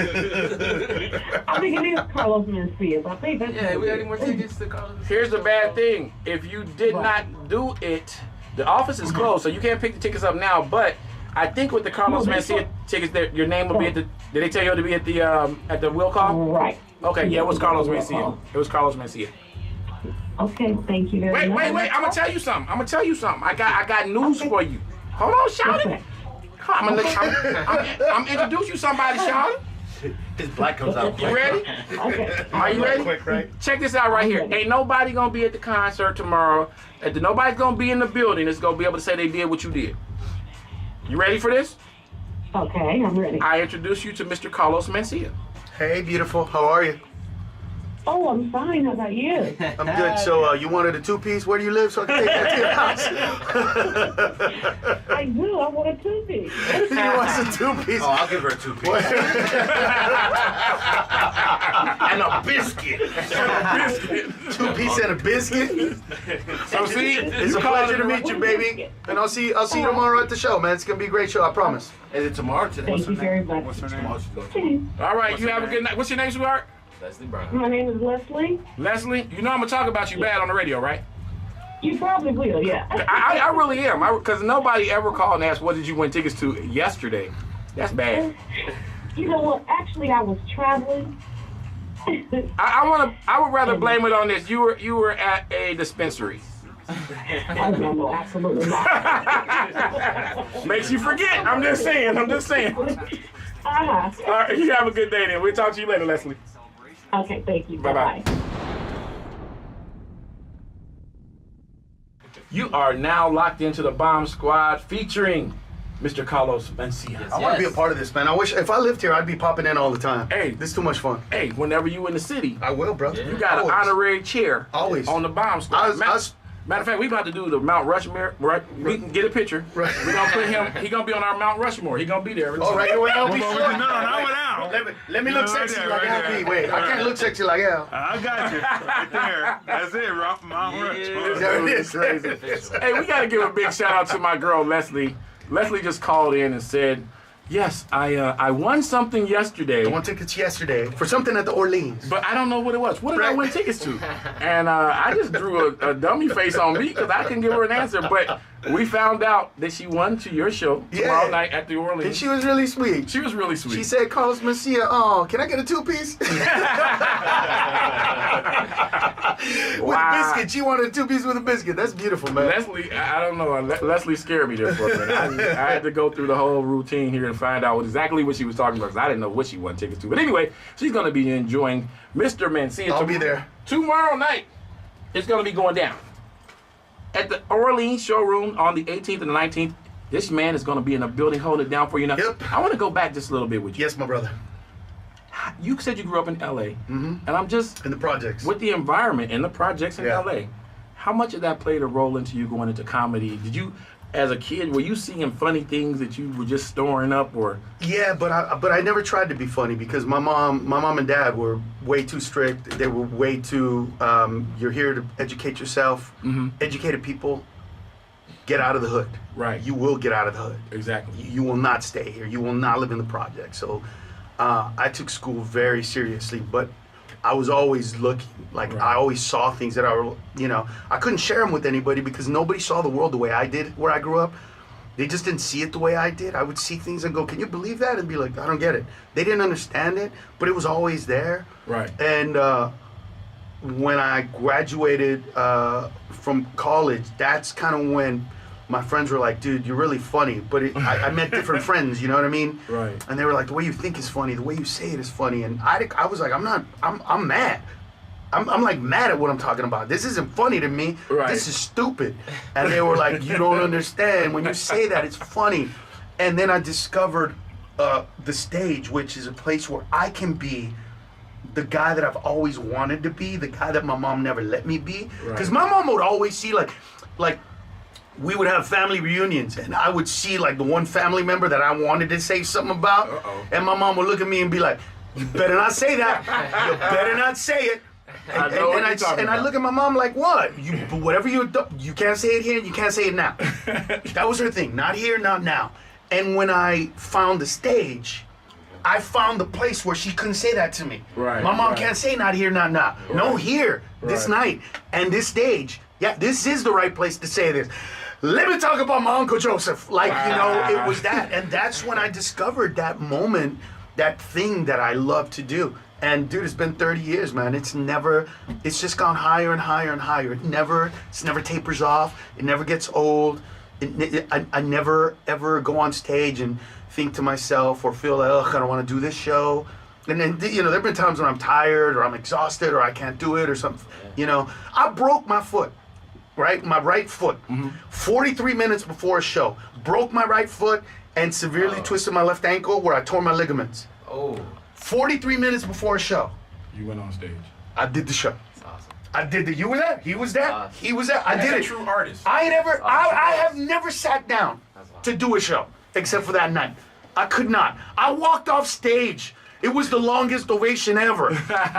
I think it is Carlos Mencia. I think that's Yeah, we got any more tickets to Carlos? Here's the bad thing: if you did not do it, the office is closed, so you can't pick the tickets up now. But I think with the Carlos Mencia tickets, that your name will be at the. Did they tell you to be at the will call? Right. Okay, yeah, it was Carlos Mencia. It was Carlos Mencia. Okay, thank you very much. Wait! I'm gonna tell you something. I got news for you. Hold on, Shawty. Okay. Come on, I'm introduce you to somebody, Shawty. His black comes out. You ready? Okay. Are you ready? Quick, right? Check this out right here. Ain't nobody gonna be at the concert tomorrow. Nobody's gonna be in the building that's gonna be able to say they did what you did. You ready for this? Okay, I'm ready. I introduce you to Mr. Carlos Mencia. Hey, beautiful. How are you? Oh, I'm fine. How about you? I'm good. So you wanted a 2-piece? Where do you live so I can take that to your house? I do. I want a 2-piece. He wants a 2-piece. Oh, I'll give her a 2-piece. And a biscuit. 2-piece and a biscuit. So see, It's a pleasure to meet you, baby. And I'll see you tomorrow at the show, man. It's gonna be a great show, I promise. Is it tomorrow today? Thank you very much. What's her name? Tomorrow she's going to. all right, you have a good night. What's your name, sweetheart? Leslie Brown. My name is Leslie. Leslie. You know I'm gonna talk about you bad on the radio, right? You probably will, yeah. I really am. Because nobody ever called and asked what did you win tickets to yesterday. That's bad. You know what? Actually, I was traveling. I would rather blame it on this. You were at a dispensary. I don't know, absolutely not. Makes you forget. I'm just saying. Uh-huh. All right, you have a good day then. We'll talk to you later, Leslie. Okay, thank you. Bye-bye. Bye-bye. You are now locked into the Bomb Squad featuring Mr. Carlos Mencia. I want to be a part of this, man. I wish if I lived here, I'd be popping in all the time. Hey. This is too much fun. Hey, whenever you in the city, I will, bro. you got an Always. honorary chair Always. on the Bomb Squad. Matter of fact, we about to do the Mount Rushmore. Right? We can get a picture. Right. We're gonna put him. He gonna be on our Mount Rushmore. He gonna be there. All right, wait, I'll be No, sure. not without. Let me look No, right sexy there, like right Al there. B. Wait, I can't look sexy like Al. I got you right there. That's it, Mount Rushmore. There it is. Crazy. Hey, we gotta give a big shout out to my girl Leslie. Leslie just called in and said, "Yes, I won something yesterday, I won tickets yesterday for something at the Orleans. but I don't know what it was. What did I Right. win tickets to?" And I just drew a dummy face on me because I couldn't give her an answer. But we found out that she won to your show tomorrow Yeah. night at the Orleans. And she was really sweet. She was really sweet. She said, Carlos Mencia, oh, can I get a 2-piece? With a biscuit. She wanted a 2-piece with a biscuit. That's beautiful, man. Leslie, I don't know. Leslie scared me there for a minute. I had to go through the whole routine here and find out exactly what she was talking about because I didn't know what she won tickets to. But anyway, she's going to be enjoying Mr. Mencia. I'll be there. Tomorrow night, it's going to be going down. At the Orleans showroom on the 18th and the 19th, this man is going to be in a building holding it down for you. Now, Yep. I want to go back just a little bit with you. Yes, my brother. You said you grew up in L.A., and I'm just, In the projects. with the environment and the projects in Yeah. L.A., how much of that played a role into you going into comedy? Did you, as a kid, were you seeing funny things that you were just storing up, or? Yeah, but I never tried to be funny because my mom and dad were way too strict. They were way too you're here to educate yourself. Educated people get out of the hood. Right. You will get out of the hood. Exactly. You will not stay here. You will not live in the project. So I took school very seriously, but I was always looking. Like, Right. I always saw things that I couldn't share them with anybody because nobody saw the world the way I did where I grew up. They just didn't see it the way I did. I would see things and go, "Can you believe that?" And be like, "I don't get it." They didn't understand it, but it was always there. Right. And when I graduated from college, that's kind of when my friends were like, "Dude, you're really funny." But I met different friends, you know what I mean? Right. And they were like, "The way you think is funny. The way you say it is funny." And I was like, I'm mad. I'm like mad at what I'm talking about. This isn't funny to me. Right. This is stupid. And they were like, "You don't understand. When you say that, it's funny." And then I discovered the stage, which is a place where I can be the guy that I've always wanted to be, the guy that my mom never let me be. Because my mom would always see like we would have family reunions, and I would see like the one family member that I wanted to say something about, and my mom would look at me and be like, "You better not say that. You better not say it." I know what you're talking I about. look at my mom like, "What? Whatever you can't say it here, you can't say it now." That was her thing. Not here, not now. And when I found the stage, I found the place where she couldn't say that to me. Right, My mom right. can't say not here, not now. No, here, this night, and this stage. Yeah, this is the right place to say this. Let me talk about my Uncle Joseph. Like, it was that. And that's when I discovered that moment, that thing that I love to do. And dude, it's been 30 years, man. It's just gone higher and higher and higher. It never tapers off. It never gets old. I never ever go on stage and think to myself or feel like, "Ugh, I don't want to do this show." And then, there've been times when I'm tired or I'm exhausted or I can't do it or something. I broke my foot, right? My right foot. 43 minutes before a show. Broke my right foot and severely twisted my left ankle where I tore my ligaments. 43 minutes before a show. You went on stage. I did the show. That's awesome. I did the. You were there. He was there. He was there. I did it. True artist. I have never sat down to do a show except for that night. I could not. I walked off stage. It was the longest ovation ever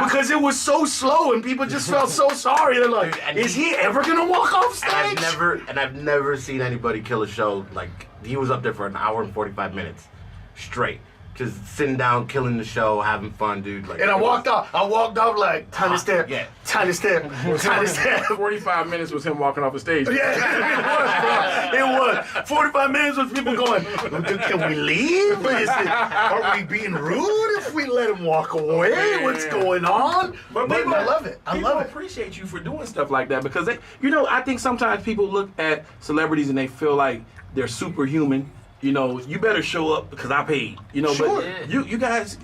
because it was so slow and people just felt so sorry. They're like, "Is he ever gonna walk off stage?" I've never seen anybody kill a show like he was up there for an hour and 45 minutes straight. Just sitting down, killing the show, having fun, dude. Like, And I walked off like, "Time to step, yeah. time to step, time to step." 45 minutes was him walking off the stage. Yeah, it was. 45 minutes with people going, "Can we leave? Are we being rude if we let him walk away? What's going on?" But people, I love it. I people love it. appreciate you for doing stuff like that because I think sometimes people look at celebrities and they feel like they're superhuman. You better show up because I paid. Sure. But you guys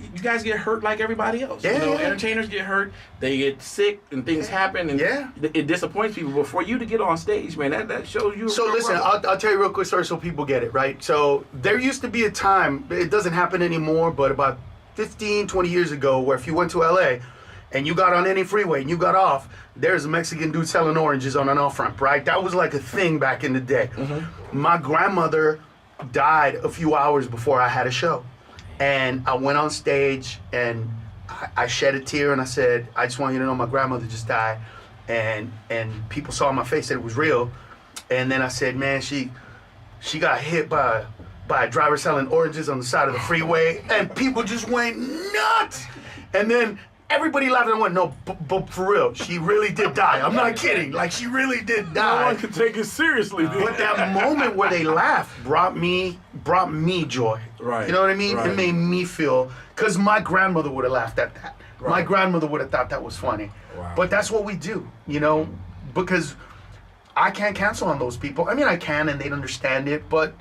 get hurt like everybody else. Yeah. Entertainers get hurt, they get sick, and things happen, and it disappoints people. But for you to get on stage, man, that shows you. So listen, I'll tell you a real quick story so people get it, right? So there used to be a time, it doesn't happen anymore, but about 15, 20 years ago, where if you went to LA and you got on any freeway and you got off, there's a Mexican dude selling oranges on an off-ramp, right? That was like a thing back in the day. My grandmother died a few hours before I had a show. And I went on stage and I shed a tear and I said, I just want you to know my grandmother just died. And people saw my face that it was real. And then I said, man, she got hit by a driver selling oranges on the side of the freeway. And people just went nuts. And then everybody laughed and went, no, but for real, she really did die. I'm not kidding. Like, she really did die. No one can take it seriously, dude. But that moment where they laughed brought me joy. Right. You know what I mean? Right. It made me feel, because my grandmother would have laughed at that. Right. My grandmother would have thought that was funny. Wow. But that's what we do, you know, because I can't cancel on those people. I mean, I can, and they'd understand it, but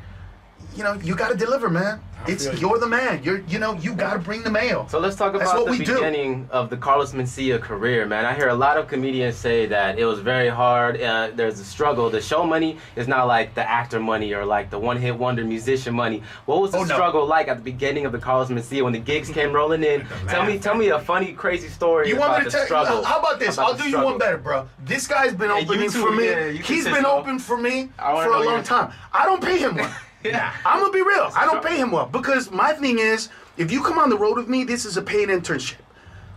you know, you got to deliver, man. You're the man. You got to bring the mail. So let's talk about the beginning of the Carlos Mencia career, man. I hear a lot of comedians say that it was very hard. There's a struggle. The show money is not like the actor money or like the one-hit wonder musician money. What was the struggle like at the beginning of the Carlos Mencia when the gigs came rolling in? Tell me a funny, crazy story about the struggle. How about this? I'll do you one better, bro. This guy's been opening for me. He's been open for me for a long time. I don't pay him well. Yeah. I'm gonna be real. I don't pay him well because my thing is, if you come on the road with me, this is a paid internship.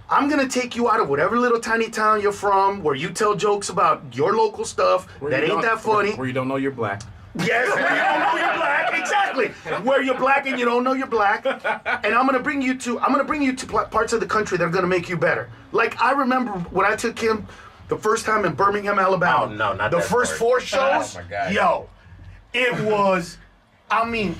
I'm gonna take you out of whatever little tiny town you're from, where you tell jokes about your local stuff that ain't that funny. Where you don't know you're black. Yes, where you don't know you're black. Exactly. Where you're black and you don't know you're black. And I'm gonna bring you to parts of the country that are gonna make you better. Like I remember when I took him the first time in Birmingham, Alabama. Oh no, not the that first part. 4 shows. Oh my God. Yo, it was. I mean,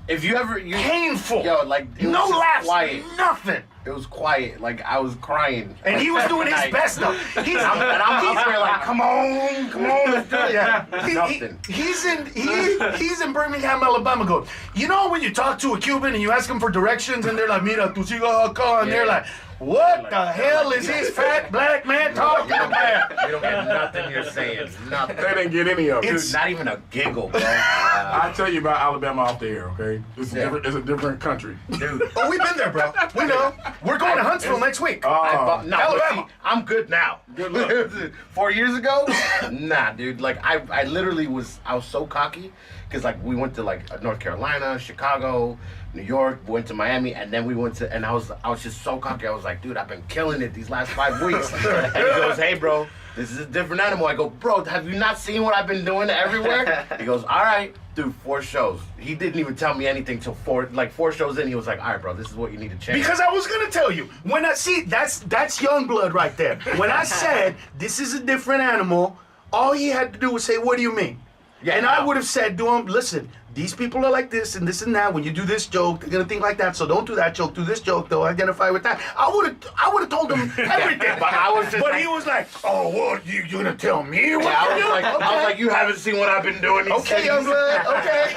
if you ever painful. Yo, like it no was just laughs, quiet. nothing. It was quiet. Like I was crying. And he was doing his best though. I'm up there like, come on, let's do it. Yeah. Nothing. He's in Birmingham, Alabama. Going, you know when you talk to a Cuban and you ask them for directions and they're like, mira, tu sigo acá, and they're like, what the hell is this fat black man talking about? You don't get nothing you're saying. Nothing. They didn't get any of it. Dude, not even a giggle, bro. I'll tell you about Alabama off the air, okay? It's a different country. Dude. Oh, we've been there, bro. We know. We're going to Huntsville next week. Alabama. I'm good now. Good luck. 4 years ago? Nah, dude. Like I literally I was so cocky because like we went to like North Carolina, Chicago, New York, went to Miami, and then we went to, and I was just so cocky. I was like, dude, I've been killing it these last 5 weeks. And he goes, hey, bro, this is a different animal. I go, bro, have you not seen what I've been doing everywhere? He goes, all right, dude, 4 shows. He didn't even tell me anything till 4 shows in. He was like, all right, bro, this is what you need to change. Because I was gonna tell you when I see that's young blood right there. When I said this is a different animal, all he had to do was say, what do you mean? Yeah, and I would have said to him, listen, these people are like this and this and that. When you do this joke, they're gonna think like that. So don't do that joke. Do this joke. They'll identify with that. I would have told him everything. But he was like, oh, what? You gonna tell me what to do? I was like, you haven't seen what I've been doing. Okay, young blood. Okay.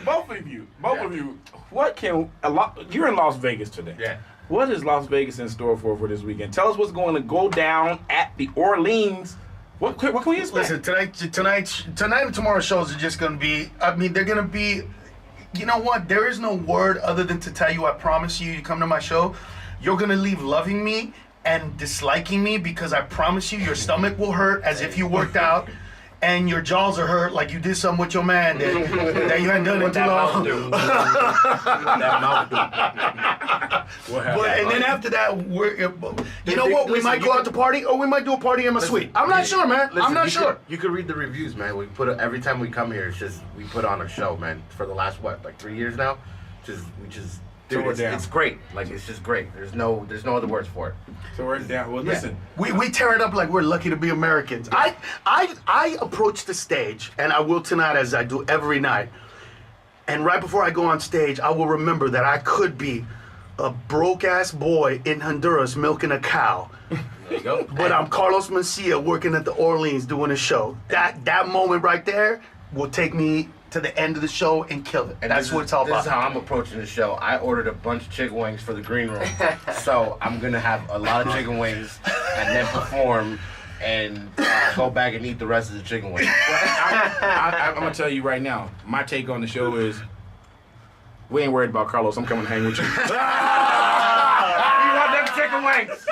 Both of you. What can you're in Las Vegas today? Yeah. What is Las Vegas in store for this weekend? Tell us what's going to go down at the Orleans. What can we expect? Listen, tonight and tomorrow's shows are just gonna be. I mean, they're gonna be. You know what? There is no word other than to tell you. I promise you come to my show, you're gonna leave loving me and disliking me because I promise you, your stomach will hurt as if you worked out. And your jaws are hurt like you did something with your man that you hadn't done in too long. And then after that, you know what? We might go out to party, or we might do a party in my suite. I'm not sure, man. I'm not sure. You could read the reviews, man. We put every time we come here, it's just we put on a show, man. For the last 3 years now, dude, it's great. Like it's just great. There's no other words for it. So we're down. Well, listen, we tear it up like we're lucky to be Americans. I approach the stage, and I will tonight as I do every night. And right before I go on stage, I will remember that I could be a broke ass boy in Honduras milking a cow. There you go. But I'm Carlos Mencia working at the Orleans doing a show. That moment right there will take me to the end of the show and kill it. And that's what it's all about. This is how I'm approaching the show. I ordered a bunch of chicken wings for the green room. So I'm going to have a lot of chicken wings and then perform and go back and eat the rest of the chicken wings. I'm going to tell you right now, my take on the show is, we ain't worried about Carlos. I'm coming to hang with you. You want them chicken wings?